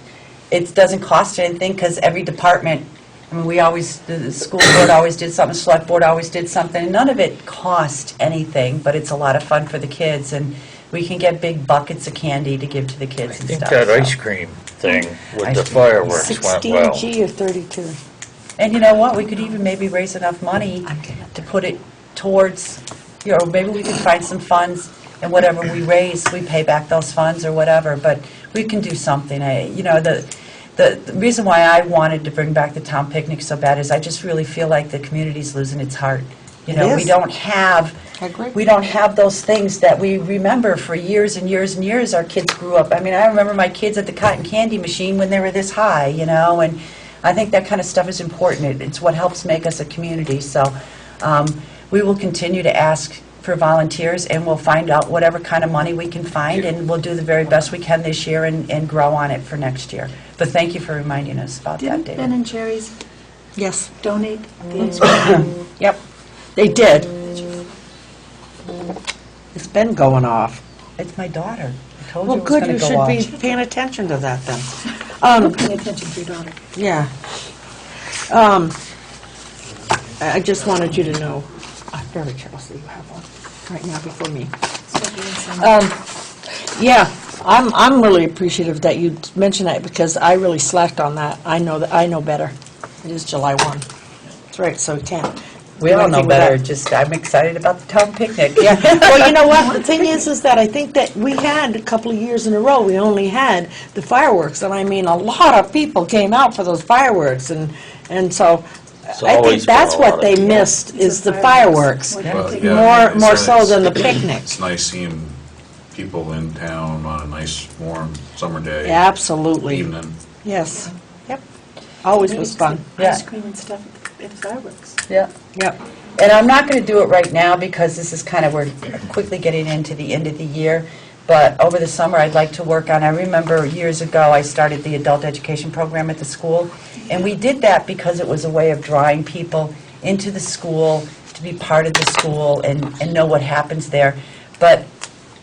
It doesn't cost anything, because every department, I mean, we always, the school board always did something, select board always did something, and none of it cost anything, but it's a lot of fun for the kids, and we can get big buckets of candy to give to the I kids and think stuff. that so. ice cream thing with Ice the cream. fireworks went well. 16G or 32? And you know what, we could even maybe raise enough money to put it towards, you know, maybe we could find some funds, and whatever we raise, we pay back those funds or whatever, but we can do something. You know, the reason why I wanted to bring back the town picnic so bad is I just really feel like the community's losing its heart. You It know, we is. don't have, I agree. we don't have those things that we remember for years and years and years our kids grew up. I mean, I remember my kids at the cotton candy machine when they were this high, you know, and I think that kind of stuff is important. It's what helps make us a community. So we will continue to ask for volunteers, and we'll find out whatever kind of money we can find, and we'll do the very best we can this year and grow on it for next year. But thank you for reminding us about that, Didn't David. Ben and Jerry's Yes. donate the ice cream? Yep, they did. It's been going off. It's my daughter. I told you Well, it was good, going you to go should off. be paying attention to that then. Pay attention to your daughter. Yeah. I just wanted you to know, very carelessly, you have one right now before me. Yeah, I'm really appreciative that you mentioned that, because I really slacked on that. I know better. It is July 1. That's right, so we can't. We do all know anything with better. that. Just, I'm excited about the town picnic. Yeah, well, you know what, the thing is that I think that we had a couple of years in a row, we only had the fireworks, and I mean, a lot of people came out for those fireworks, and so It's I think always been that's a lot what of they people. missed, is the fireworks. More Well, than yeah, More it's so nice. than the picnic. It's nice seeing people in town on a nice, warm summer day. Absolutely. Evening. Yes, yep, always was fun. Yeah. Ice cream and stuff at the fireworks. Yeah. Yep. And I'm not going to do it right now because this is kind of, we're quickly getting into the end of the year. But over the summer, I'd like to work on, I remember years ago, I started the adult education program at the school. And we did that because it was a way of drawing people into the school, to be part of the school and know what happens there. But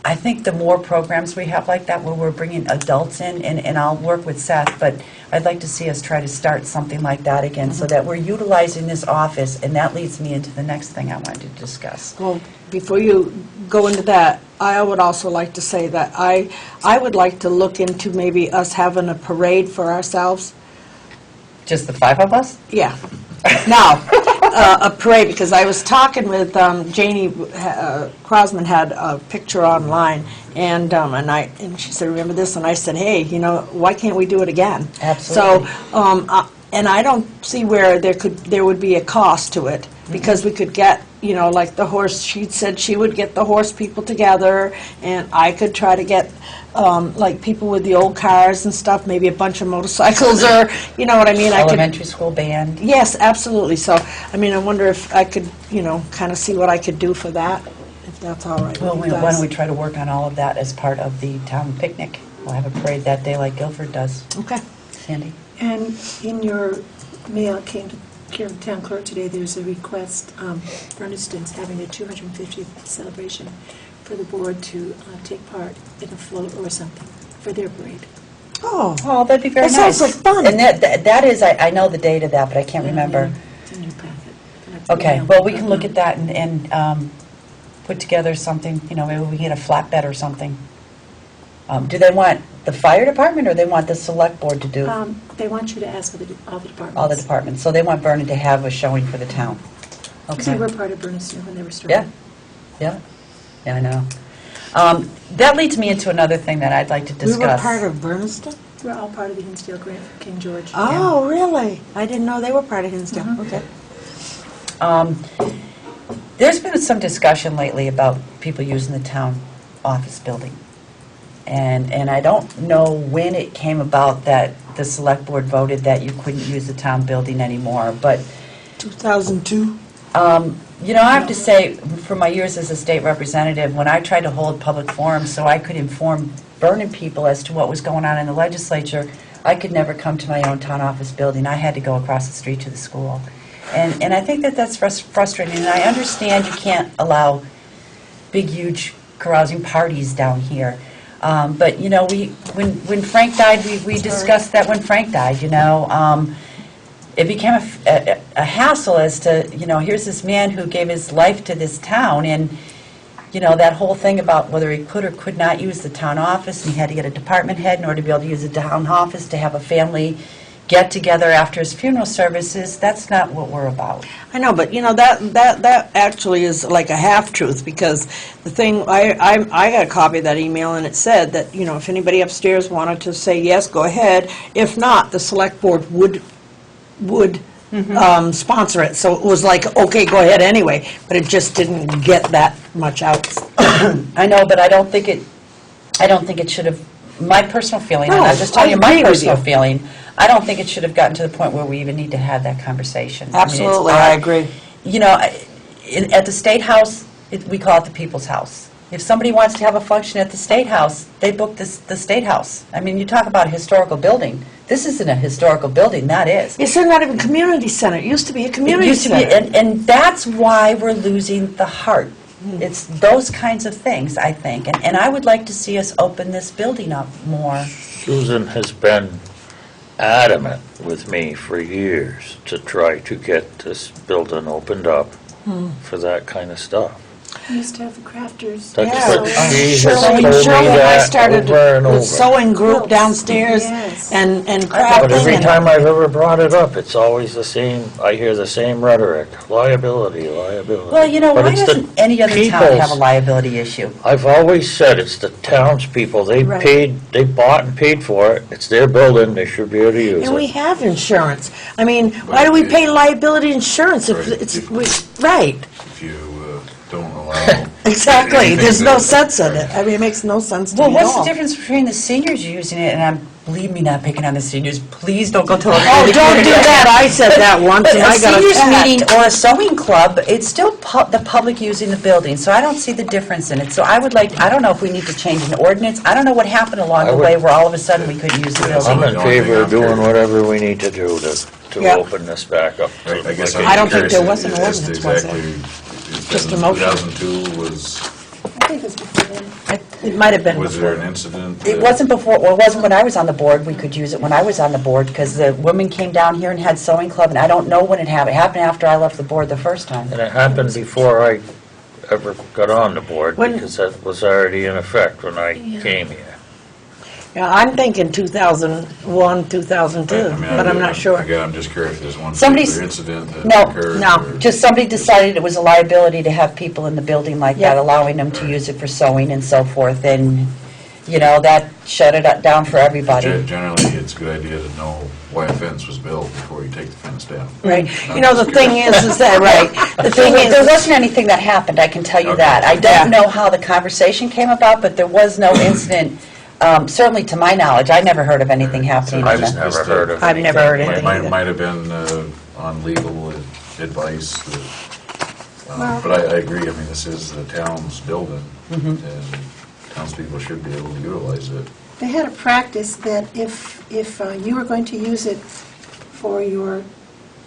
I think the more programs we have like that, where we're bringing adults in, and I'll work with Seth, but I'd like to see us try to start something like that again, so that we're utilizing this office, and that leads me into the next thing I wanted to discuss. Well, before you go into that, I would also like to say that I would like to look into maybe us having a parade for ourselves. Just the 5 of us? Yeah. Now, a parade, because I was talking with Janie Crosman, had a picture online, and she said, remember this? And I said, hey, why can't we do it again? Absolutely. So, and I don't see where there would be a cost to it, because we could get, like the horse, she said she would get the horse people together, and I could try to get like people with the old cars and stuff, maybe a bunch of motorcycles, or, you know what I mean? I could. Elementary school band. Yes, absolutely. So, I mean, I wonder if I could, kind of see what I could do for that, if that's all right Well, with you why guys. don't we try to work on all of that as part of the town picnic? We'll have a parade that day like Guilford does. Okay. Sandy? And in your mail, it came to care of the town clerk today, there's a request, Berniston's having a 250th celebration for the board to take part in a float or something for their parade. Oh, Oh, that'd be very That nice. sounds like fun. And that is, I know the date of that, but I can't remember. It's in your packet. Okay, well, we can look at that and put together something, maybe we can get a flatbed or something. Do they want the fire department, or they want the select board to do They want you to ask for all the departments. all the departments? So they want Vernon to have a showing for the town. Because they Okay. were part of Berniston when they were started. Yeah, I know. That leads me into another thing that I'd like to discuss. we were part of Berniston? We're all part of the Hinsdale Grant for King George. Oh, really? I didn't know they were part of Hinsdale. Okay. There's been some discussion lately about people using the town office building. And I don't know when it came about that the select board voted that you couldn't use the town building anymore, but 2002? I have to say, for my years as a state representative, when I tried to hold public forums so I could inform Vernon people as to what was going on in the legislature, I could never come to my own town office building. I had to go across the street to the school. And I think that that's frustrating, and I understand you can't allow big, huge carousing parties down here. But, when Frank died, we discussed that when Frank died, It became a hassle as to, here's this man who gave his life to this town, and, that whole thing about whether he could or could not use the town office, and he had to get a department head in order to be able to use the town office to have a family get-together after his funeral services. That's not what we're about. I know, but that actually is like a half-truth, because the thing, I got a copy of that email, and it said that, if anybody upstairs wanted to say yes, go ahead. If not, the select board would sponsor it. So it was like, okay, go ahead anyway, but it just didn't get that much out. I know, but I don't think it should have my personal feeling, and No, I'm just telling you I my agree with personal you. feeling, I don't think it should have gotten to the point where we even need to have that conversation. I mean, it's Absolutely, I odd. agree. You know, at the State House, we call it the People's House. If somebody wants to have a function at the State House, they book the State House. I mean, you talk about a historical building. This isn't a historical building, that is. It's not even a community center. It used to be a It community used to be, center. and that's why we're losing the heart. It's those kinds of things, I think. And I would like to see us open this building up more. Susan has been adamant with me for years to try to get this building opened up for that kind of stuff. We used to have the crafters. That's Yeah. what she has Shirley told me Shirley and I that started over and a over. sewing group downstairs Yes. and But every crafting. time I've ever brought it up, it's always the same, I hear the same rhetoric, liability, liability. Well, you know, But why it's the doesn't any other town have a people's- liability issue? I've always said it's the townspeople, they Right. paid, they bought and paid for it, it's their building, they should be able to use And we it. have insurance. I mean, why do we pay liability insurance if Right. it's, right, If you don't allow... exactly. anything There's no that- sense in it. I mean, it makes no sense to Well, me at what's the all. difference between the seniors using it, and believe me, not picking on the seniors, please don't go tell Oh, don't do that. I said that once But and a I got seniors attacked. meeting or a sewing club, it's still the public using the building, so I don't see the difference in it. So I would like, I don't know if we need to change an ordinance, I don't know what happened along I the would- way where all of a sudden we couldn't use the Yeah, I'm building. in favor of doing whatever we need to do to Yeah. open this back up. to- I guess like I don't think curious there was an as to ordinance, was there? exactly, Just a in motion. 2002 was I think it was before then. It might have been Was there before. an incident? It that- wasn't before, well, it wasn't when I was on the board, we could use it when I was on the board, because the women came down here and had sewing club, and I don't know when it happened. It happened after I left the board the first time. And it happened before I ever got on the board, When- because that was already in effect when I came here. Yeah, I'm thinking 2001, 2002, I mean, but I'm not sure. Again, I'm just curious if there's one Somebody's- particular incident that No, occurred. no, or- Just somebody decided it was a liability to have people in the building like that, Yeah. allowing them to use it for sewing and so forth, and, you know, that shut it down for everybody. Generally, it's a good idea to know why a fence was built before you take the fence down. Right. You know, the thing is that, right, the thing There is, wasn't anything that happened, I can tell you Okay. that. I Yeah. don't know how the conversation came about, but there was no incident, certainly to my knowledge, I never heard of anything happening. I've Just- never heard of I've never heard anything. anything. Might have been on legal advice, Well- but I agree, I mean, this is the town's building, and townspeople should be able to utilize it. They had a practice that if you were going to use it for your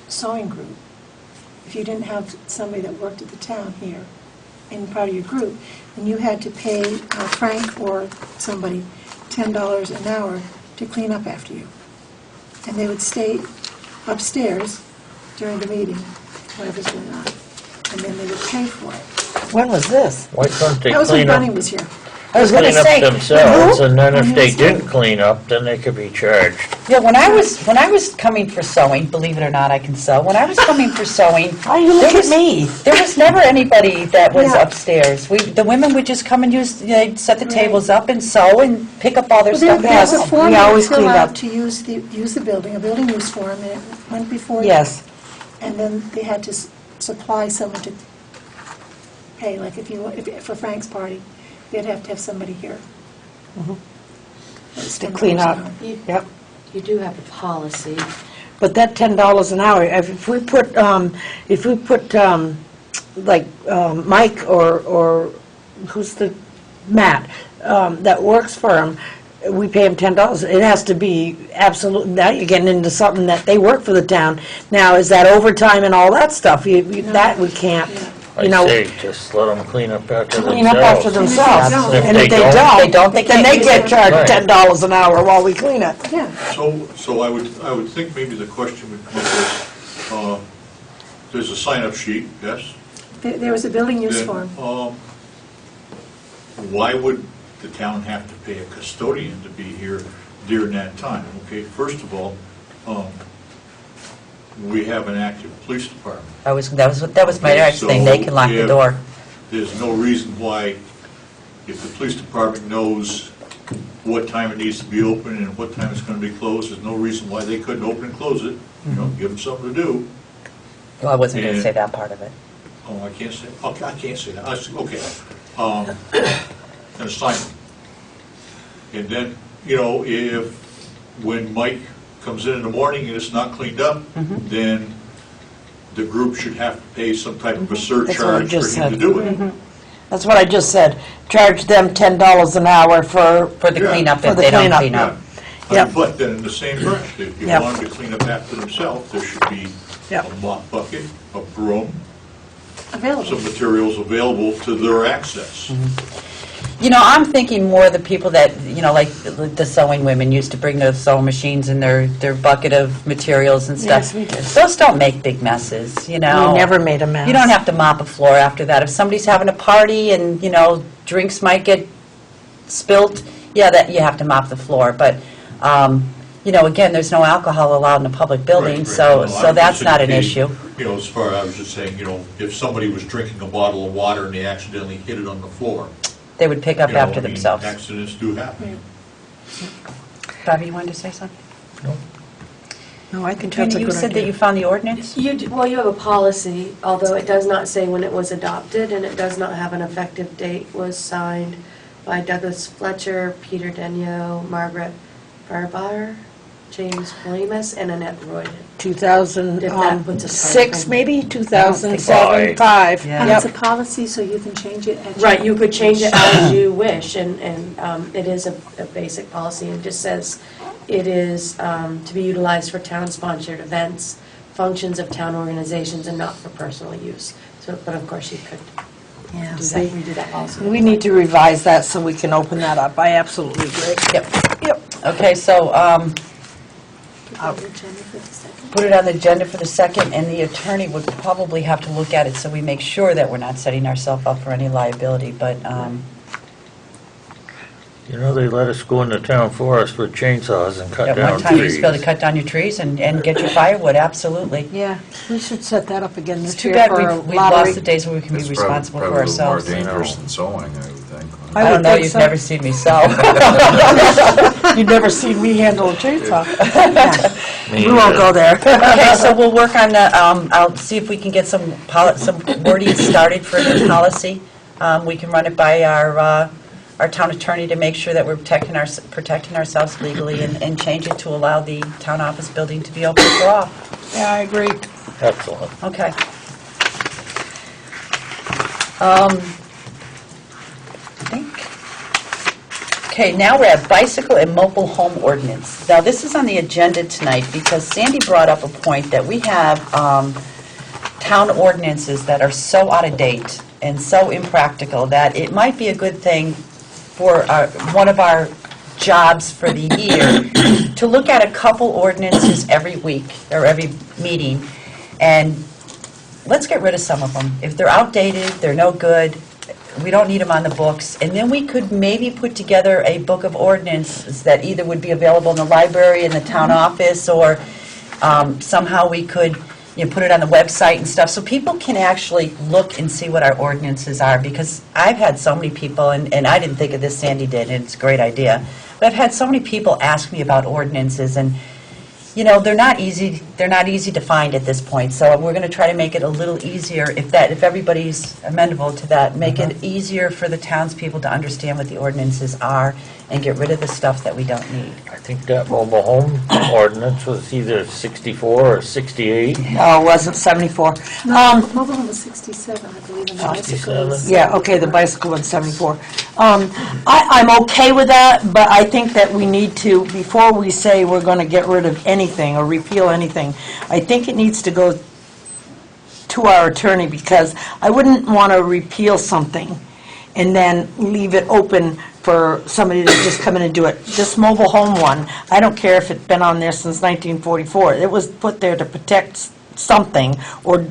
sewing group, if you didn't have somebody that worked at the town here in part of your group, then you had to pay Frank or somebody $10 an hour to clean up after you. And they would stay upstairs during the meeting, whatever's going on, and then they would pay for it. when was this? Why couldn't they That was when clean up, Bunny was here. I was gonna clean say, up themselves, and then When if he they was here. didn't clean up, then they could be charged? yeah, when I was coming for sewing, believe it or not, I can sew. When I was coming for sewing, Oh, you look there at was- me. There was never anybody that was Yeah. upstairs. The women would just come and they'd set the Right. tables up and sew and pick up all their Well, stuff. there and was a go. form We you always would fill cleaned out up. to use the building, a building use form, and it went before you. Yes. And then they had to supply someone to pay, like if for Frank's party, they'd have to have somebody here. It's To clean up. $10 an hour. Yep. You do have a policy. But that $10 an hour, if we put, like, Mike or who's the, Matt, that works for him, we pay him $10. It has to be absolute, now you're getting into something that they work for the town. Now, is that overtime and all that stuff? That we can't, I you know, say, just let them clean up after themselves. clean up after themselves. don't. And if they If they don't, don't, they then can't they use get it. charged Right. $10 an hour while we clean it. Yeah, So I would think maybe the question would come is, there's a sign-up sheet, yes? there was a building use Then, form. Why would the town have to pay a custodian to be here during that time? Okay, first of all, we have an active police department. That was my Okay, next thing, they can lock the so door. There's no reason why, if the police department knows what time it needs to be open and what time it's going to be closed, there's no reason why they couldn't open and close it. You know, give them something to do. Well, I wasn't going to And- say that part of it. Oh, I can't say, okay, I can't say that. Okay. An assignment. And then you know, if, when Mike comes in the morning and it's not cleaned up, then the group should have to pay some type of a surcharge for him just to said. do it. That's what I just said. Charge them $10 an hour for the Yeah. cleanup For if the they don't cleanup. clean up. Yep. But then in the same breath, if you Yep. wanted to clean up after themselves, there should be Yep. a mop bucket, a broom, Available. some materials available to their access. You know, I'm thinking more the people that, you know, like the sewing women used to bring their sewing machines and their bucket of materials and stuff. Yes, we did. Those don't make big messes, you know. We never made a mess. You don't have to mop a floor after that. If somebody's having a party and, you know, drinks might get spilt, yeah, that you have to mop the floor. But, you know, again, there's no alcohol allowed in a public building, Right, right. so No, I was that's just not an indicating, issue. You know, as far, I was just saying, you know, if somebody was drinking a bottle of water and they accidentally hit it on the floor. They would pick up you know, after I mean, themselves. Accidents do happen. Bobby, you wanted to say something? No, I think that's Katrina, a you good said that idea. you found the ordinance? Well, you have a policy, although it does not say when it was adopted, and it does not have an effective date, was signed by Douglas Fletcher, Peter Denyo, Margaret Barbar, James Polimus, and Annette Royden. If that puts a 2006, timeframe. maybe, 2007, Five. 5. Yeah. And it's a Yep. policy, so you can change it at your... Right, you could change it as you wish, and it is a basic policy. It just says it is to be utilized for town-sponsored events, functions of town organizations, and not for personal use. So, but of course, you could Yeah, do that, see, redo that policy. we need to revise that so we can open that up. I absolutely agree. Yep. Yep. Okay, so Put that on the agenda for the second. put it on the agenda for the second, and the attorney would probably have to look at it so we make sure that we're not setting ourselves up for any liability, but, You know, they let us go in the town forest with chainsaws and cut at down one time, you used to be able to trees. cut down your trees and get your firewood, absolutely. Yeah, we should set that up again It's this too year bad for a we've lost the lottery. days where we can be It's responsible for probably a little more ourselves. dangerous than sewing, I would think. I I would don't know, think you've so. never seen me sew. You've never seen me handle a chainsaw. Me We won't either. go there. Okay, so we'll work on the, I'll see if we can get some wording started for the policy. We can run it by our town attorney to make sure that we're protecting ourselves legally and change it to allow the town office building to be open for all. Yeah, I agree. Excellent. Okay. I think. Okay, now we're at bicycle and mobile home ordinance. Now, this is on the agenda tonight because Sandy brought up a point that we have town ordinances that are so out of date and so impractical that it might be a good thing for one of our jobs for the year to look at a couple ordinances every week or every meeting, and let's get rid of some of them. If they're outdated, they're no good, we don't need them on the books, and then we could maybe put together a book of ordinances that either would be available in the library, in the town office, or somehow we could, you know, put it on the website and stuff, so people can actually look and see what our ordinances are, because I've had so many people, and I didn't think of this, Sandy did, and it's a great idea, but I've had so many people ask me about ordinances, and you know, they're not easy to find at this point, so we're going to try to make it a little easier, if everybody's amenable to that, make it easier for the townspeople to understand what the ordinances are and get rid of the stuff that we don't need. I think that mobile home ordinance was either 64 or 68. No, it wasn't 74. Mobile home was 67, I believe, and the bicycle was... Yeah, okay, the bicycle one's 74. I'm okay with that, but I think that we need to, before we say we're going to get rid of anything or repeal anything, I think it needs to go to our attorney, because I wouldn't want to repeal something and then leave it open for somebody to just come in and do it. This mobile home one, I don't care if it's been on there since 1944. It was put there to protect something or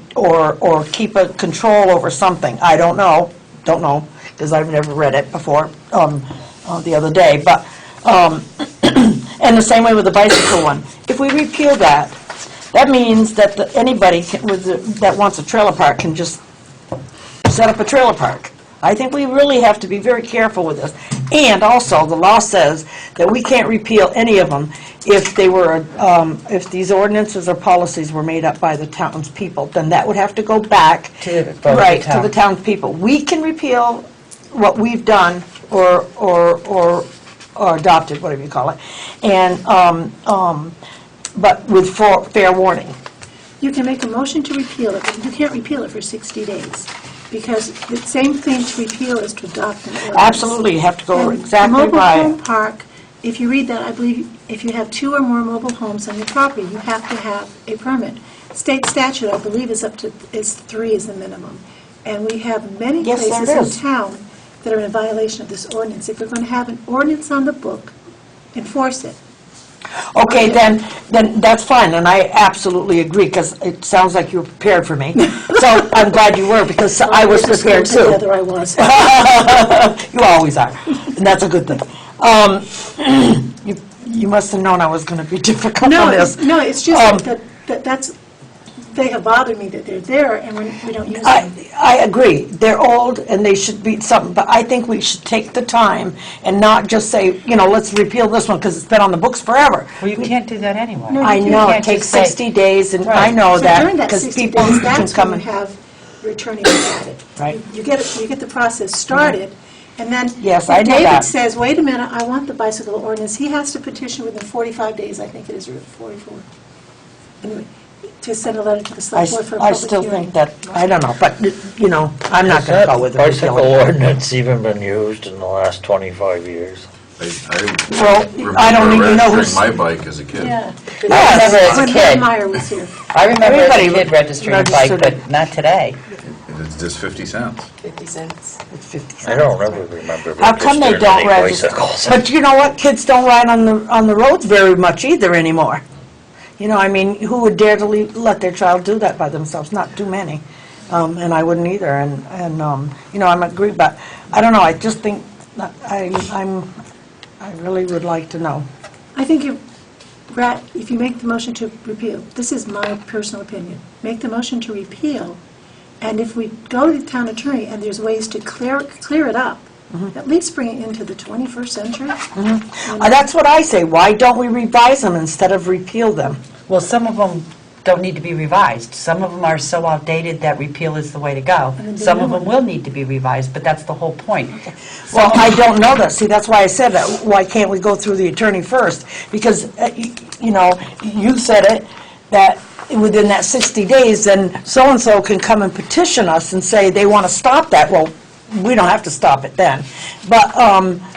keep a control over something. I don't know, because I've never read it before, the other day. But and the same way with the bicycle one. If we repeal that, that means that anybody that wants a trailer park can just set up a trailer park. I think we really have to be very careful with this. And also, the law says that we can't repeal any of them if they were, if these ordinances or policies were made up by the townspeople. Then that would have to go back To the vote of the right to town. the townspeople. We can repeal what we've done or or adopted, whatever you call it, and, but with fair warning. You can make a motion to repeal it, but you can't repeal it for 60 days, because the same thing to repeal is to adopt an ordinance. Absolutely, you have to go And exactly The mobile home right. park, if you read that, I believe if you have 2 or more mobile homes on your property, you have to have a permit. State statute, I believe, is 3 is the minimum. And we have many Yes, there places is. in town that are in violation of this ordinance. If we're going to have an ordinance on the book, enforce it. Okay, then that's fine, and I absolutely agree, because it sounds like you were prepared for me. So I'm glad you were, because I was prepared too. Together I was. You always are, and that's a good thing. You must have known I was going to be difficult on this. No, it's just that's, they have bothered me that they're there and we don't use them. I agree. They're old and they should be something, but I think we should take the time and not just say, let's repeal this one because it's been on the books forever. Well, you can't do that anyway. No, I you know, it can't takes just say- 60 days, and I Right. know So that, during that because 60 people days, can that's come when you and... have your attorney look at it. Right. You get the process started, and then Yes, if I know David that. says, wait a minute, I want the bicycle ordinance, he has to petition within 45 days, I think it is, or 44. Anyway, to send a letter to the select board for a I public still hearing. think that, I don't know, but, I'm not going to go with the Bicycle repeal. ordinance even been used in the last 25 years? Well, remember I don't even know who's... registering my bike as a kid. Yeah. I remember as a When kid. Meyer was here. I remember as a Everybody kid registering a bike, registered it. but not today. It's just 50 cents. 50 cents. It's 50 I don't remember How come they registering don't any register? bicycles. But you know what? Kids don't ride on the roads very much either anymore. Who would dare to let their child do that by themselves? Not too many. And I wouldn't either. And I'm agree, but I don't know. I just think that I really would like to know. I think if you make the motion to repeal, this is my personal opinion, make the motion to repeal, and if we go to the town attorney and there's ways to clear it up, at least bring it into the 21st century. That's what I say. Why don't we revise them instead of repeal them? Well, some of them don't need to be revised. Some of them are so outdated that repeal is the way to go. And then Some of new them will need to be revised, but that's the whole point. Well, I don't know that. See, that's why I said that. Why can't we go through the attorney first? Because, you said it, that within that 60 days, then so-and-so can come and petition us and say they want to stop that. Well, we don't have to stop it then. But,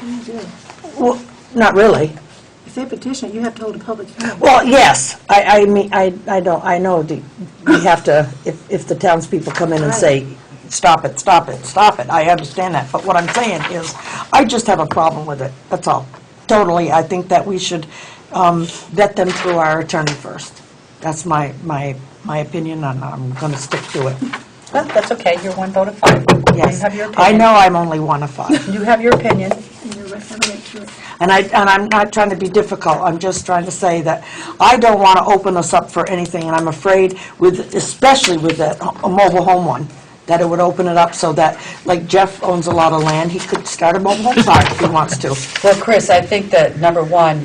You do. well, not really. If they petition, you have to hold a public hearing. Well, yes, I mean, I know we have to, if the townspeople come in and say, stop it, stop it, stop it, I understand that, but what I'm saying is, I just have a problem with it, that's all. Totally, I think that we should vet them through our attorney first. That's my opinion, and I'm going to stick to it. Well, that's okay, you're one vote of 5. Yes. You have your I opinion. know I'm only one of 5. You have your opinion. And you're right, I'm right to it. And I'm not trying to be difficult, I'm just trying to say that I don't want to open us up for anything, and I'm afraid especially with a mobile home one, that it would open it up so that, like Jeff owns a lot of land, he could start a mobile home park if he wants to. Well, Chris, I think that, number one,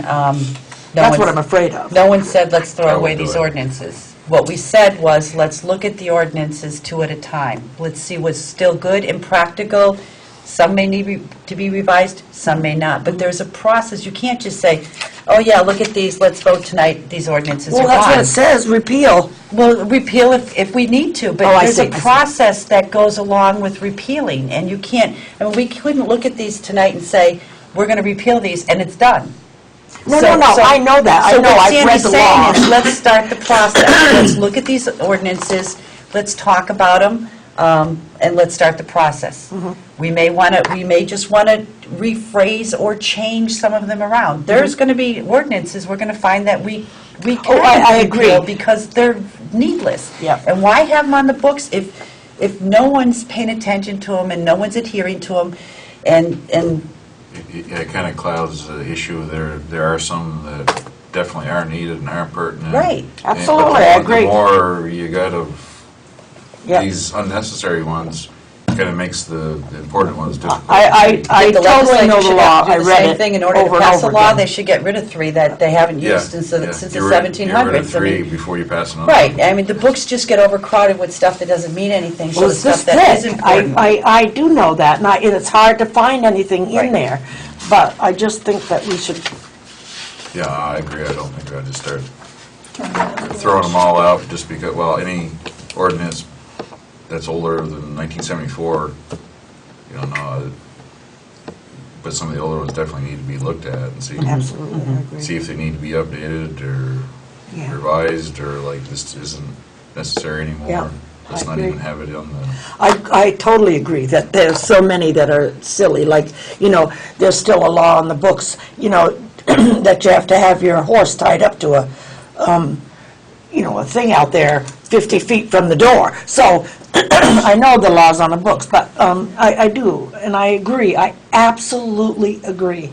That's what I'm afraid of. no one said, let's throw I away would do these it. ordinances. What we said was, let's look at the ordinances 2 at a time. Let's see what's still good and practical. Some may need to be revised, some may not. But there's a process. You can't just say, oh, yeah, look at these, let's vote tonight, these ordinances are Well, that's what it gone. says, repeal. We'll repeal if we need to, Oh, but I there's see, a I see. process that goes along with repealing, and you can't, we couldn't look at these tonight and say, we're going to repeal these, and it's done. No, I know that, I know, I've read the So what law. Sandy's saying is, let's start the process. Let's look at these ordinances, let's talk about them, and let's start the process. Mm-hmm. We may just want to rephrase or change some of them around. There's going to be ordinances, we're going to find that we Mm-hmm. Oh, I can agree. repeal because they're needless. Yeah. And why have them on the books if no one's paying attention to them and no one's adhering to them, and It kind of clouds the issue. There are some that definitely are needed and are pertinent. Right. Absolutely, But I agree. The more you got of Yeah. these unnecessary ones, kind of makes the important ones difficult. I The totally know legislature the should law. have to I do the read same it thing in order to over and pass a over law. again. They should get rid of 3 that they haven't Yeah, used since the yeah. 1700s. Get rid of I 3 mean, before you pass another. right, I mean, the books just get overcrowded with stuff that doesn't mean anything, so Well, the it's this stuff that is thick. important. I do know that, and it's hard to find anything Right. in there, but I just think that we should, Yeah, I agree. I don't think I'd just start throwing them all out just because, well, any ordinance that's older than 1974, you know, no, but some of the older ones definitely need to be looked at and see, absolutely, I agree. see if they need to be updated or Yeah. revised, or like this isn't necessary Yeah, anymore. Let's I not agree. even have it on the, I totally agree that there's so many that are silly, like, there's still a law on the books, that you have to have your horse tied up to a thing out there 50 feet from the door. So I know the law's on the books, but I do, and I agree, I absolutely agree.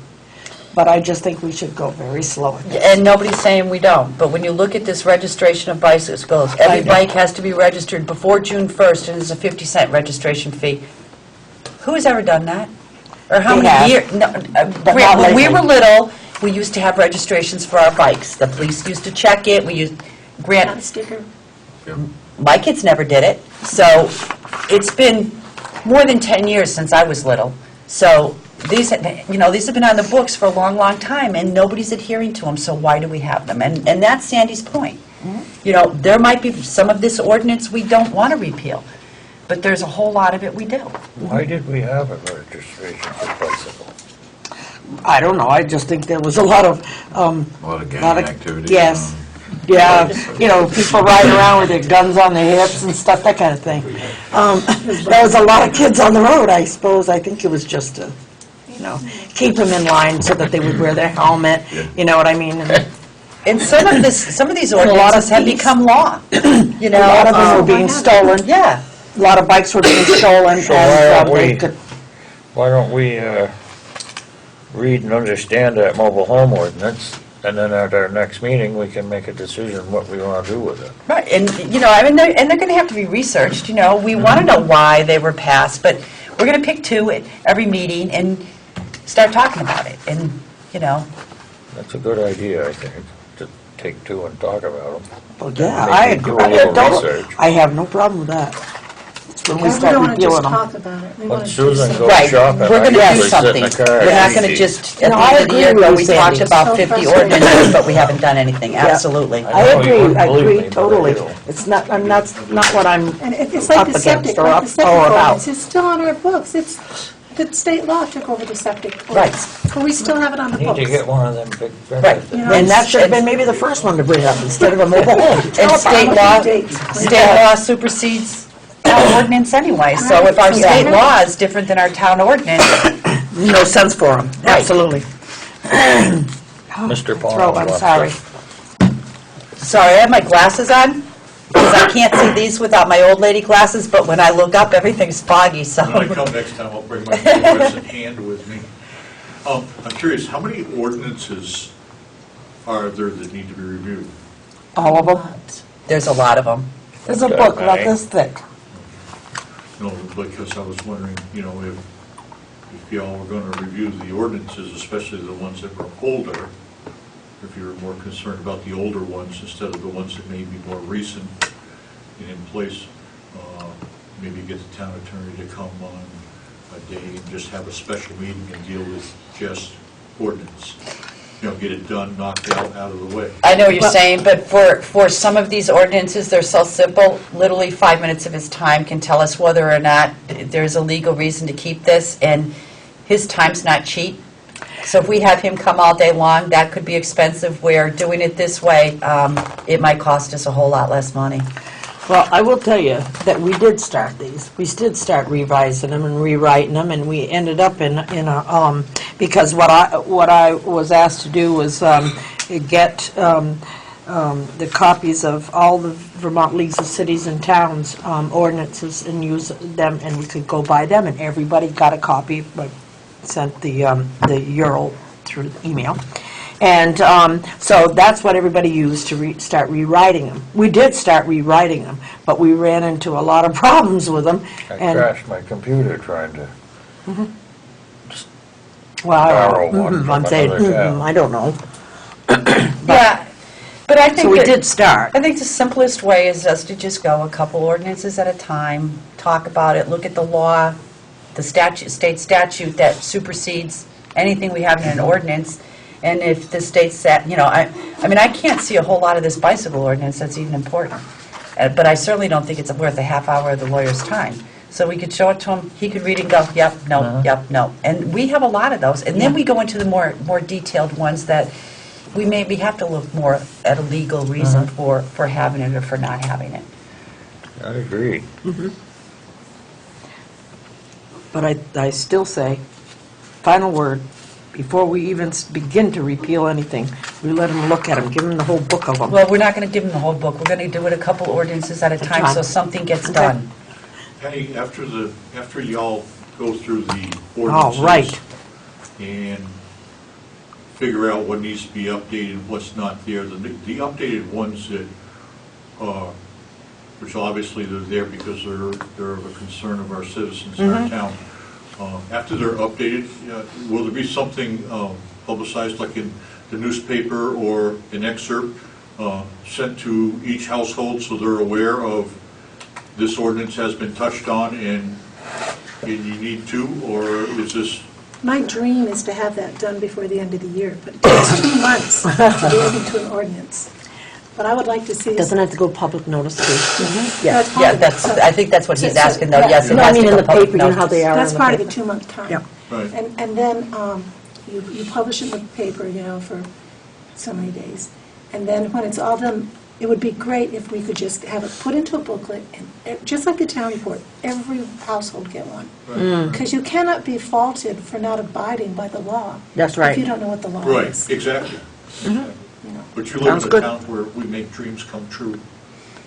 But I just think we should go very slow. And nobody's saying we don't, but when you look at this registration of bicycles, every bike has to be registered before June 1st, and there's a 50-cent registration fee. Who has ever done that? Or how They have. many years? But not When we lately. were little, we used to have registrations for our bikes. The police used to check it, we used, Not a sticker. my kids never did it, so it's been more than 10 years since I was little. So these have been on the books for a long, long time, and nobody's adhering to them, so why do we have them? And that's Sandy's point. There might be some of this ordinance we don't want to repeal, but there's a whole lot of it we do. Why did we have a registration for bicycle? I don't know, I just think there was a lot of, a lot of gang activity. yes, yeah, people riding around with their guns on their hips and stuff, that kind of thing. There was a lot of kids on the road, I suppose. I think it was just to, keep them in line so that they would wear their helmet, you know what I mean? And some of these a lot of ordinances have thieves. become law. A lot of them were being stolen. Yeah. A lot of bikes were being stolen, So why and don't they we- could, Why don't we read and understand that mobile home ordinance, and then at our next meeting, we can make a decision what we want to do with it. Right, and, they're going to have to be researched, we want to know why they were passed, but we're going to pick 2 at every meeting and start talking about it, and, That's a good idea, I think, to take 2 and talk about them. well, yeah, Maybe I do agree. a little Totally. research. I have no problem with that. It's when we We start don't want to just repealing them. talk about it. We want Let to do Susan something. go right, shopping. we're going to I do usually sit in something. the car We're and not read going to these. just, at No, the I end of the agree year, with go, you, we Sandy. talked about So 50 frustrating. ordinances, but we haven't done anything, absolutely. I I know you agree, wouldn't I believe agree me, but I totally. do. It's not what I'm And it's up like the against septic, or like up the septic or about. ordinance, it's still on our books. The state law took over the septic ordinance, but we still have it on the Need books. to get one of them big Right. benefits. You know, And that should have been maybe the first one to bring up instead of a mobile home. And Dates. state law supersedes town ordinance anyway, so if our state Yeah. law is different than our town ordinance, No sense for them, Right. absolutely. Mr. Paul Throat, I'm wants sorry. sorry, I have my glasses on, because I can't see these without my old lady glasses, but when I look up, everything's foggy, so. When I come next time, I'll bring my fluorescent hand with me. I'm curious, how many ordinances are there that need to be reviewed? All of them. There's a lot of them. There's a book about this thick. No, because I was wondering, if y'all were going to review the ordinances, especially the ones that were older, if you were more concerned about the older ones instead of the ones that may be more recent and in place, maybe get the town attorney to come on a day and just have a special meeting and deal with just ordinance. Get it done, knocked out of the way. I know what you're saying, but for some of these ordinances, they're so simple, literally 5 minutes of his time can tell us whether or not there's a legal reason to keep this, and his time's not cheap. So if we have him come all day long, that could be expensive, where doing it this way, it might cost us a whole lot less money. Well, I will tell you that we did start these. We did start revising them and rewriting them, and we ended up in a, because what I was asked to do was get the copies of all the Vermont Leagues of Cities and Towns ordinances and use them, and we could go by them, and everybody got a copy, but sent the URL through email. And so that's what everybody used to start rewriting them. We did start rewriting them, but we ran into a lot of problems with them. I And crashed my computer trying to, well, borrow one from I'm saying, another town. I don't know. Yeah, but I think So we that- did start. I think the simplest way is just to just go a couple ordinances at a time, talk about it, look at the law, the statute, state statute that supersedes anything we have in an ordinance, and if the state set, I mean, I can't see a whole lot of this bicycle ordinance that's even important, but I certainly don't think it's worth a half hour of the lawyer's time. So we could show it to him, he could read it and go, yep, no, yep, no. And we have a lot of those, and then we go into the more detailed ones that we maybe have to look more at a legal reason for having it or for not having it. I agree. But I still say, final word, before we even begin to repeal anything, we let them look at them, give them the whole book of them. Well, we're not going to give them the whole book, we're going to do it a couple ordinances at a time, so something gets Okay. done. Patty, after y'all go through the Oh, ordinances. right. And figure out what needs to be updated, what's not there, the updated ones that, which obviously they're there because they're of a concern of our citizens in our town. After they're updated, will there be something publicized like in the newspaper or an excerpt sent to each household so they're aware of this ordinance has been touched on and you need to, or is this? My dream is to have that done before the end of the year, but it takes 2 months to be into an ordinance. But I would like to see. Doesn't have to go public notice too. That's part Yeah, of it. that's, So- I think that's what he's so- asking, though, yeah. yes, it No, I has to mean in go the public paper, you know how notice. they are in That's the part of the paper. 2-month time. Yeah. Right. And then you publish it in the paper, for so many days. And then when it's all done, it would be great if we could just have it put into a booklet, and just like the town report, every household get one. Because you cannot be faulted for not abiding by the law. That's right. If you don't know what the law Right, is. exactly. You know. But you live Sounds in a good. town where we make dreams come true.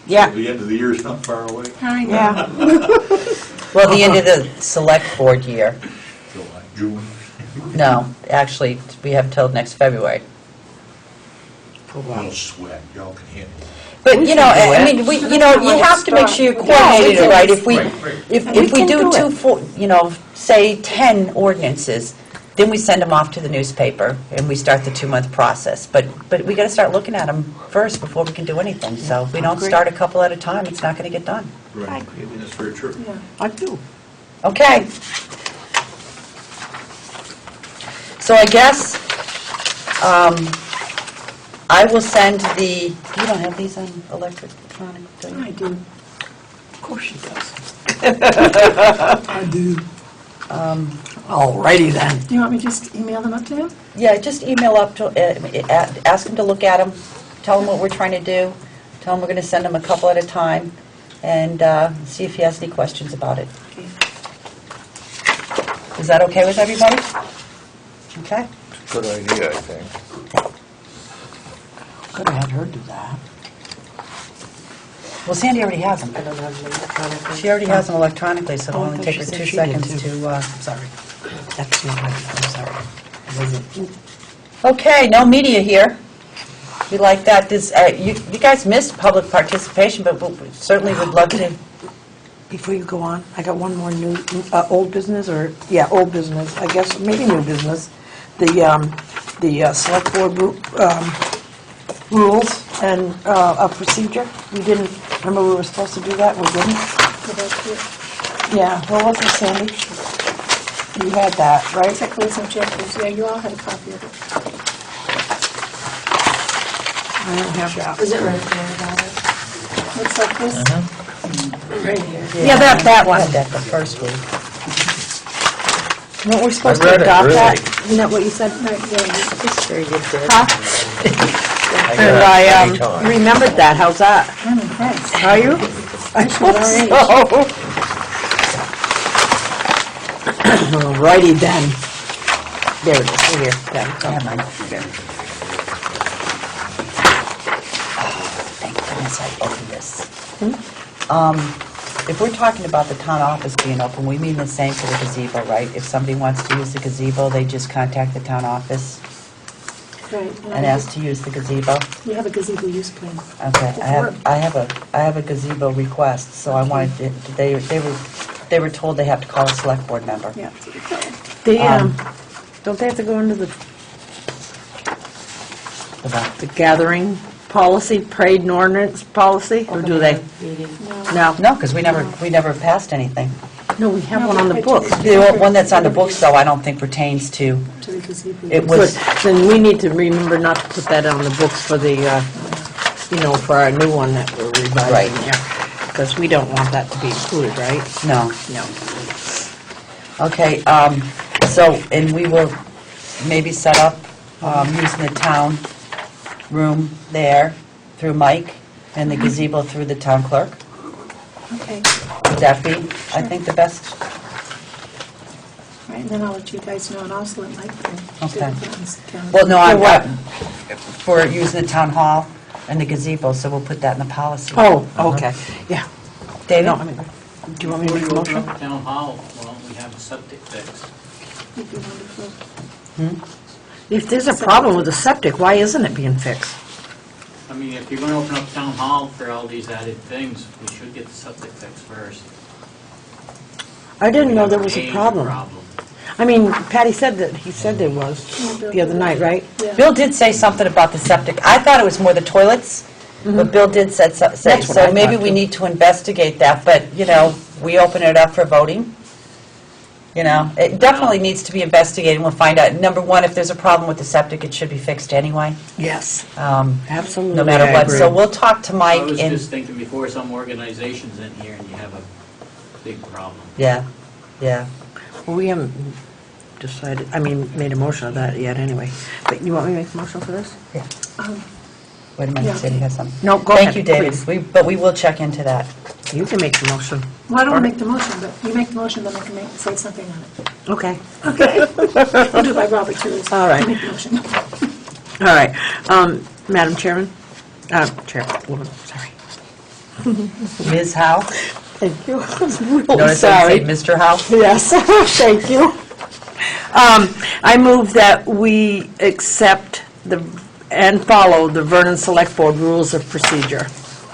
Yeah. The end of the year is not far away. I know. Yeah. Well, the end of the select board year, July, June. no, actually, we have till next February. No sweat, y'all can handle it. But, I mean, you have to make sure you're coordinated, can. right? If Right. if we do say 10 ordinances, then we send them off to the newspaper, and we start the 2-month process. But we got to start looking at them first before we can do anything. So if we don't agree. start a couple at a time, it's not going to get done. Right, and that's very true. Yeah. I do. Okay. So I guess I will send you don't have these on electronic, do you? I do. Of course she does. I do. Alrighty then. Do you want me to just email them up to him? Yeah, just email up to, ask him to look at them, tell him what we're trying to do, tell him we're going to send him a couple at a time, and see if he has any questions about it. Okay. Is that okay with everybody? Okay. Good idea, I think. Could have had her do that. Well, Sandy already has them. She already has them electronically, so it'll Oh, I only thought take she her said 2 she did, seconds too. to... Sorry. That's not right. I'm sorry. It wasn't. Okay, no media here. We like that. You guys missed public participation, but we certainly would love to... Before you go on, I got one more new, old business, old business, I guess, maybe new business. The select board rules and a procedure. We didn't, remember we were supposed to do that, we didn't? Go back to it. Yeah, what was it, Sandy? You had that, right? Checklists and objectives, yeah, you all had a copy of it. I don't have that. Is it right there about it? Looks like this. Right here. Yeah, that one. I had that the first week. Weren't we supposed I read to it, adopt really. that? Isn't that what you said? Right, yeah, Sure you did. And I remembered that, how's that? I'm impressed. Are you? I should hope so. Alrighty then. There it is, right here. Never mind. Thank goodness I opened this. If we're talking about the town office being open, we mean the same for the gazebo, right? If somebody wants to use the gazebo, they just contact the town office? Right. and ask to use the gazebo. We have a gazebo use plan. Okay, I have a gazebo request, so I wanted, they were told they have to call a select board member. Yeah. The, Um, don't they have to go into the About- the gathering policy, parade and ordinance policy, or do they? Meeting. No. No, because we never passed anything. No, we have one on the books. The one that's on the books, though, I don't think pertains to, To the gazebo. it Good, was, then we need to remember not to put that on the books for the, for our new one that we're revising Right. here. Because we don't want that to be included, right? no. No. Okay, so, and we will maybe set up using the town room there through Mike and the gazebo through the town clerk. Okay. Would that be, I think, the best? Right, and then I'll let you guys know, and also let Mike know. Okay. Put it on his calendar. Well, no, For what? for using the town hall and the gazebo, so we'll put that in the policy. Oh, okay, yeah. David? No, I mean, do you want me to Before make you a open motion? up town hall, why don't we have a septic fix? It'd be wonderful. If there's a problem with the septic, why isn't it being fixed? I mean, if you're gonna open up town hall for all these added things, we should get the septic fix first. I didn't We know have there was a major problem. I mean, Patty said that, he said there was the other night, right? Yeah. Bill did say something about the septic. I thought it was more the toilets, but Bill did say, That's what I so maybe thought, we too. need to investigate that, but, we open it up for voting. It definitely needs to be investigated, and we'll find out. Number one, if there's a problem with the septic, it should be fixed anyway, Yes, no absolutely. matter I what. agree. So we'll talk to I Mike was and, just thinking before some organization's in here and you have a big problem. yeah. Well, we haven't decided, made a motion of that yet anyway. But you want me to make a motion for this? Wait a minute, Yeah, Sandy okay. has something. No, go ahead, Thank you, David. please. But we will check into that. You can make the motion. Well, I don't want to make the motion, but you make the motion, then I can say something on it. Okay. Okay. We'll do it by Robert's rules. All right. You make the motion. All right. Madam Chairman, Chairwoman, sorry. Ms. Howe? Thank you. Notice I say Mr. Howe? Yes, thank you. I move that we accept and follow the Vernon Selectboard Rules of Procedure.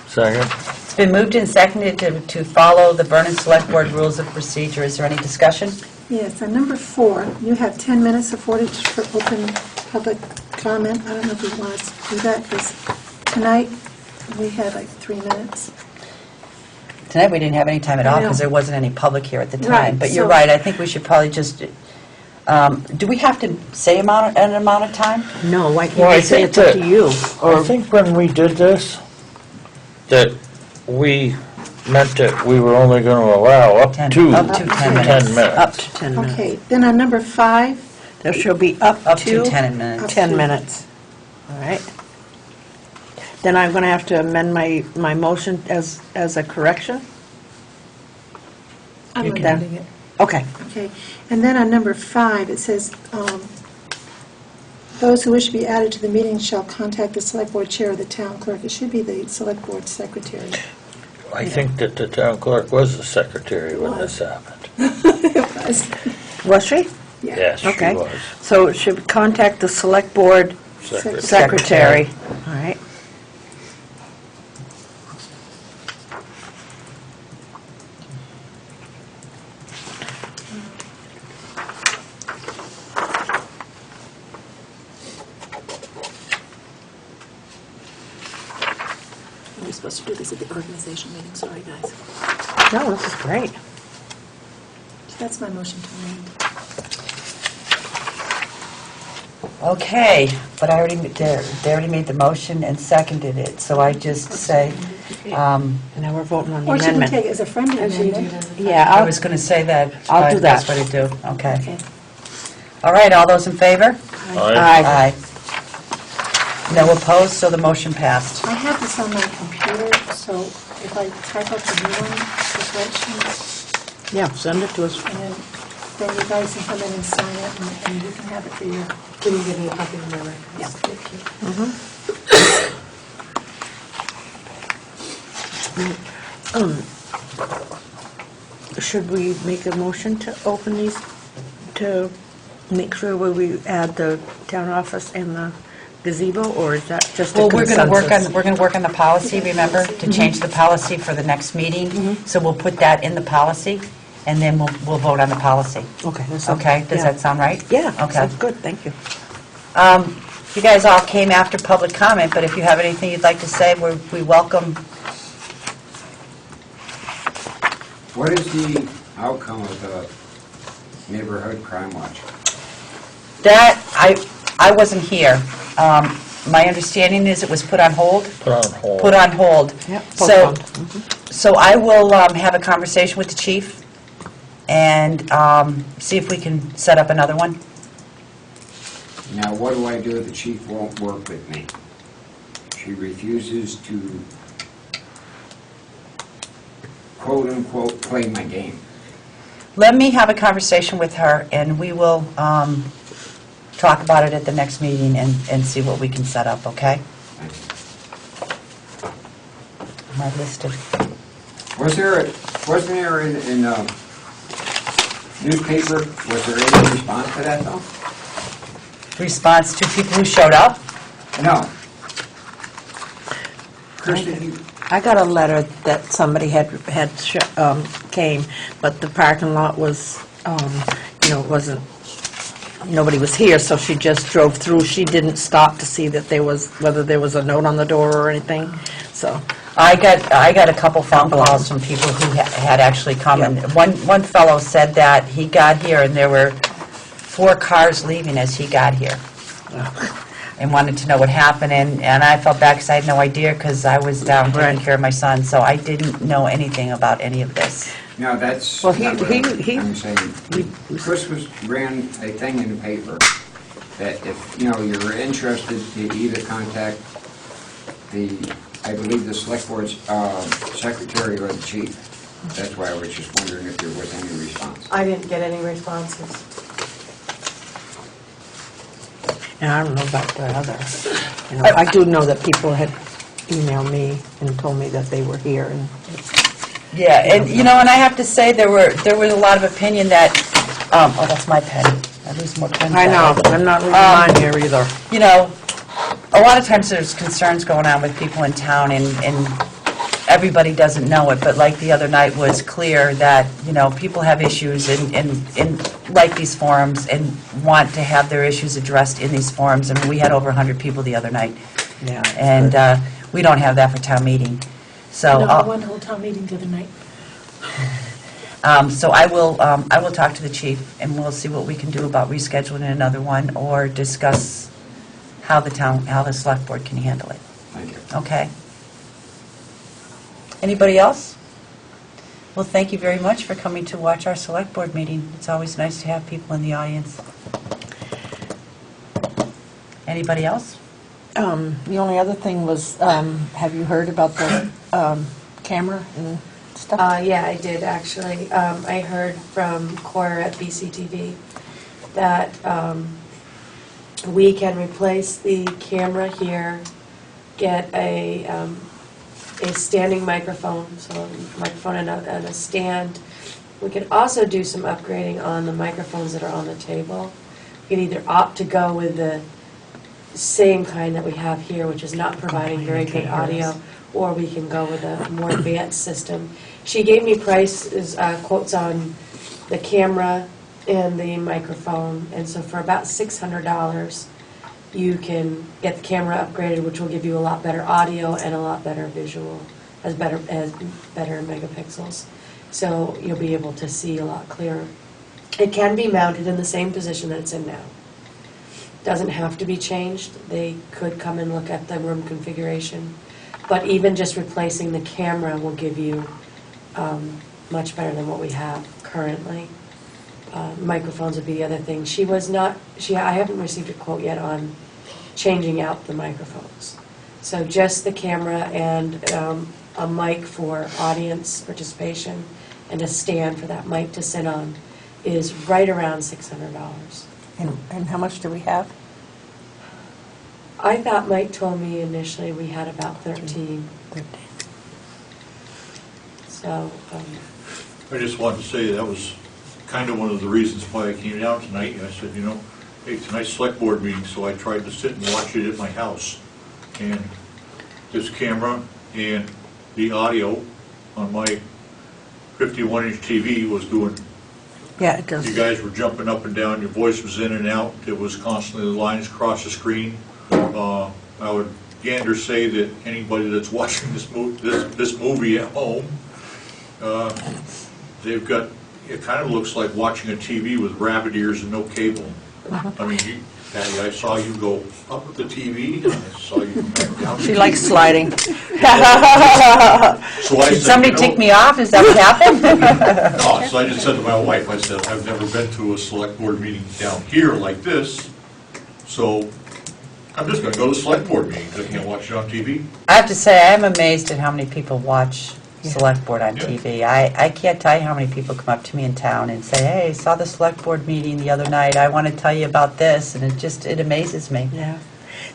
Second? It's been moved and seconded to follow the Vernon Select Board Rules of Procedure. Is there any discussion? Yes, and number 4, you have 10 minutes afforded for open public comment. I don't know if you want to do that, because tonight, we had like 3 minutes. Tonight, we didn't have any time at all I know. because there wasn't any public here at the time. Right, But you're so- right, I think we should probably just, do we have to say an amount of time? No, why Well, can't I I say think it's up to that- you? I think when we did this, that we meant that we were only going to allow up to 10 Up to 10 minutes. minutes. Up to 10 minutes. Okay, then on number 5, There shall be up Up to to 10 minutes. 10 minutes. All right. Then I'm going to have to amend my motion as a correction? I'm You can. amending it. Okay. Okay, and then on number 5, it says, those who wish to be added to the meeting shall contact the select board chair or the town clerk. It should be the select board secretary. I think that the town clerk was the secretary when this happened. Was she? Yeah. Yes, she Okay. was. So it should contact the select board Secretary. secretary. All right. We're supposed to do this at the organization meeting, sorry, guys. No, this is great. That's my motion to amend. Okay, but they already made the motion and seconded it, so I just say, And now we're voting on the Or should we amendment. take it as a friendly Actually, do amendment? that. Yeah, I was going to say that. I'll do that. That's what I do, okay. Okay. All right, all those in favor? Aye. No opposed, so the motion passed. I have this on my computer, so if I type up the new one, the corrections, Yeah, send it to us. and then you guys can come in and sign it, and you can have it for your... Can you give me a copy of my records? Yeah. Thank you. Should we make a motion to open these, to make sure where we add the town office and the gazebo, or is that just a Well, consensus? we're going to work on the policy, remember, to change the policy for the next meeting. So we'll put that in the policy, and then we'll vote on the policy. Okay. that sounds- Okay, does yeah. that sound right? Yeah, Okay. sounds good, thank you. You guys all came after public comment, but if you have anything you'd like to say, we welcome. What is the outcome of the neighborhood crime watch? That, I wasn't here. My understanding is it was put on hold? Put on hold. Put on hold. Yep, So, postponed. so I will have a conversation with the chief and see if we can set up another one. Now, what do I do if the chief won't work with me? She refuses to, quote-unquote, play my game. Let me have a conversation with her, and we will talk about it at the next meeting and see what we can set up, okay? My list of, Wasn't there in newspaper, was there any response to that, though? response to people who showed up? No. Kristen, I got a letter that somebody came, but the parking lot was, wasn't, nobody was here, so she just drove through. She didn't stop to see that whether there was a note on the door or anything, so. I got a couple phone calls from people who had actually come, and one fellow said that he got here and there were 4 cars leaving as he got here, and wanted to know what happened, and I felt bad because I had no idea, because I was down taking care of my son, so I didn't know anything about any of this. no, that's Well, not what I'm saying. we- Chris ran a thing in the paper that if, you're interested to either contact I believe the select board's secretary or the chief. That's why I was just wondering if there was any response. I didn't get any responses. And I don't know about the other, I do know that people had emailed me and told me that they were here, and Yeah, and and I have to say there was a lot of opinion that, oh, that's my pen. I lose more pens. I know, I'm not reading mine here either. A lot of times there's concerns going on with people in town, and everybody doesn't know it, but like the other night was clear that, people have issues and like these forums and want to have their issues addressed in these forums, and we had over 100 people the other night, Yeah. and we don't have that for town meeting. So, No, one whole town meeting the other night. so I will talk to the chief, and we'll see what we can do about rescheduling another one, or discuss how the select board can handle it. Thank you. Okay? Anybody else? Well, thank you very much for coming to watch our select board meeting. It's always nice to have people in the audience. Anybody else? The only other thing was, have you heard about the camera and stuff? Yeah, I did, actually. I heard from Cora at BCTV that we can replace the camera here, get a standing microphone, so a microphone and a stand. We could also do some upgrading on the microphones that are on the table. We could either opt to go with the same kind that we have here, which is not providing very good audio, or we can go with a more advanced system. She gave me prices, quotes on the camera and the microphone, and so for about $600, you can get the camera upgraded, which will give you a lot better audio and a lot better visual, as better megapixels. So you'll be able to see a lot clearer. It can be mounted in the same position that it's in now. Doesn't have to be changed. They could come and look at the room configuration. But even just replacing the camera will give you much better than what we have currently. Microphones would be the other thing. I haven't received a quote yet on changing out the microphones. So just the camera and a mic for audience participation and a stand for that mic to sit on is right around $600. And how much do we have? I thought Mike told me initially we had about 13. So, I just wanted to say that was kind of one of the reasons why I came down tonight. I said, hey, tonight's select board meeting, so I tried to sit and watch it at my house. And this camera and the audio on my 51-inch TV was doing, Yeah, it does. you guys were jumping up and down, your voice was in and out, it was constantly the lines across the screen. I would gander say that anybody that's watching this movie at home, they've got, it kind of looks like watching a TV with rabbit ears and no cable. I mean, Patty, I saw you go up with the TV, and I saw you come back down. She likes sliding. So I Did said, somebody you know, tick me off? Is that what happened? No, so I just said to my wife, I said, I've never been to a select board meeting down here like this, so I'm just gonna go to the select board meeting, because I can't watch it on TV. I have to say, I am amazed at how many people watch Select Board on Yeah. TV. I can't tell you how many people come up to me in town and say, hey, saw the Select Board meeting the other night, I want to tell you about this, and it amazes me. Yeah.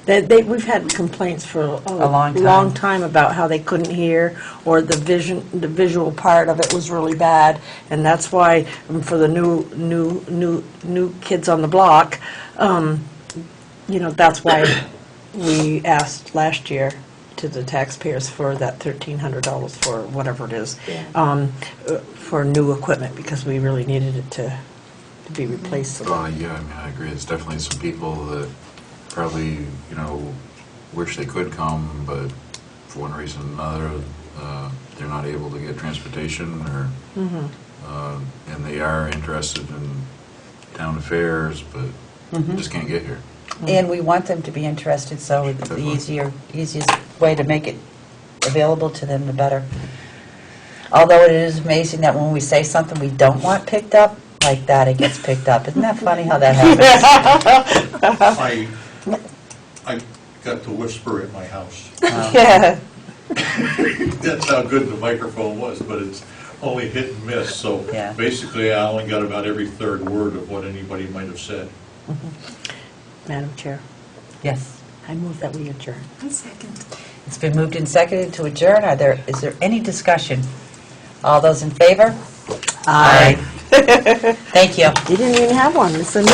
We've had complaints for a long time. time about how they couldn't hear, or the visual part of it was really bad, and that's why for the new kids on the block, that's why we asked last year to the taxpayers for that $1,300 for whatever it is, for new equipment, because we really needed it to be replaced. Yeah, I mean, I agree. It's definitely some people that probably, wish they could come, but for one reason or another, they're not able to get transportation, or, and they are interested in town affairs, but just can't get here. And we want them to be interested, so the easiest way to make it available to them, the better. Although it is amazing that when we say something we don't want picked up, like that, it gets picked up. Isn't that funny how that happens? I got to whisper at my house. Yeah. That's how good the microphone was, but it's only hit and miss, so Yeah. basically I only got about every third word of what anybody might have said. Madam Chair, Yes. I move that we adjourn. One second. It's been moved and seconded to adjourn. Is there any discussion? All those in favor? Aye. Thank you. You didn't even have one, it's a new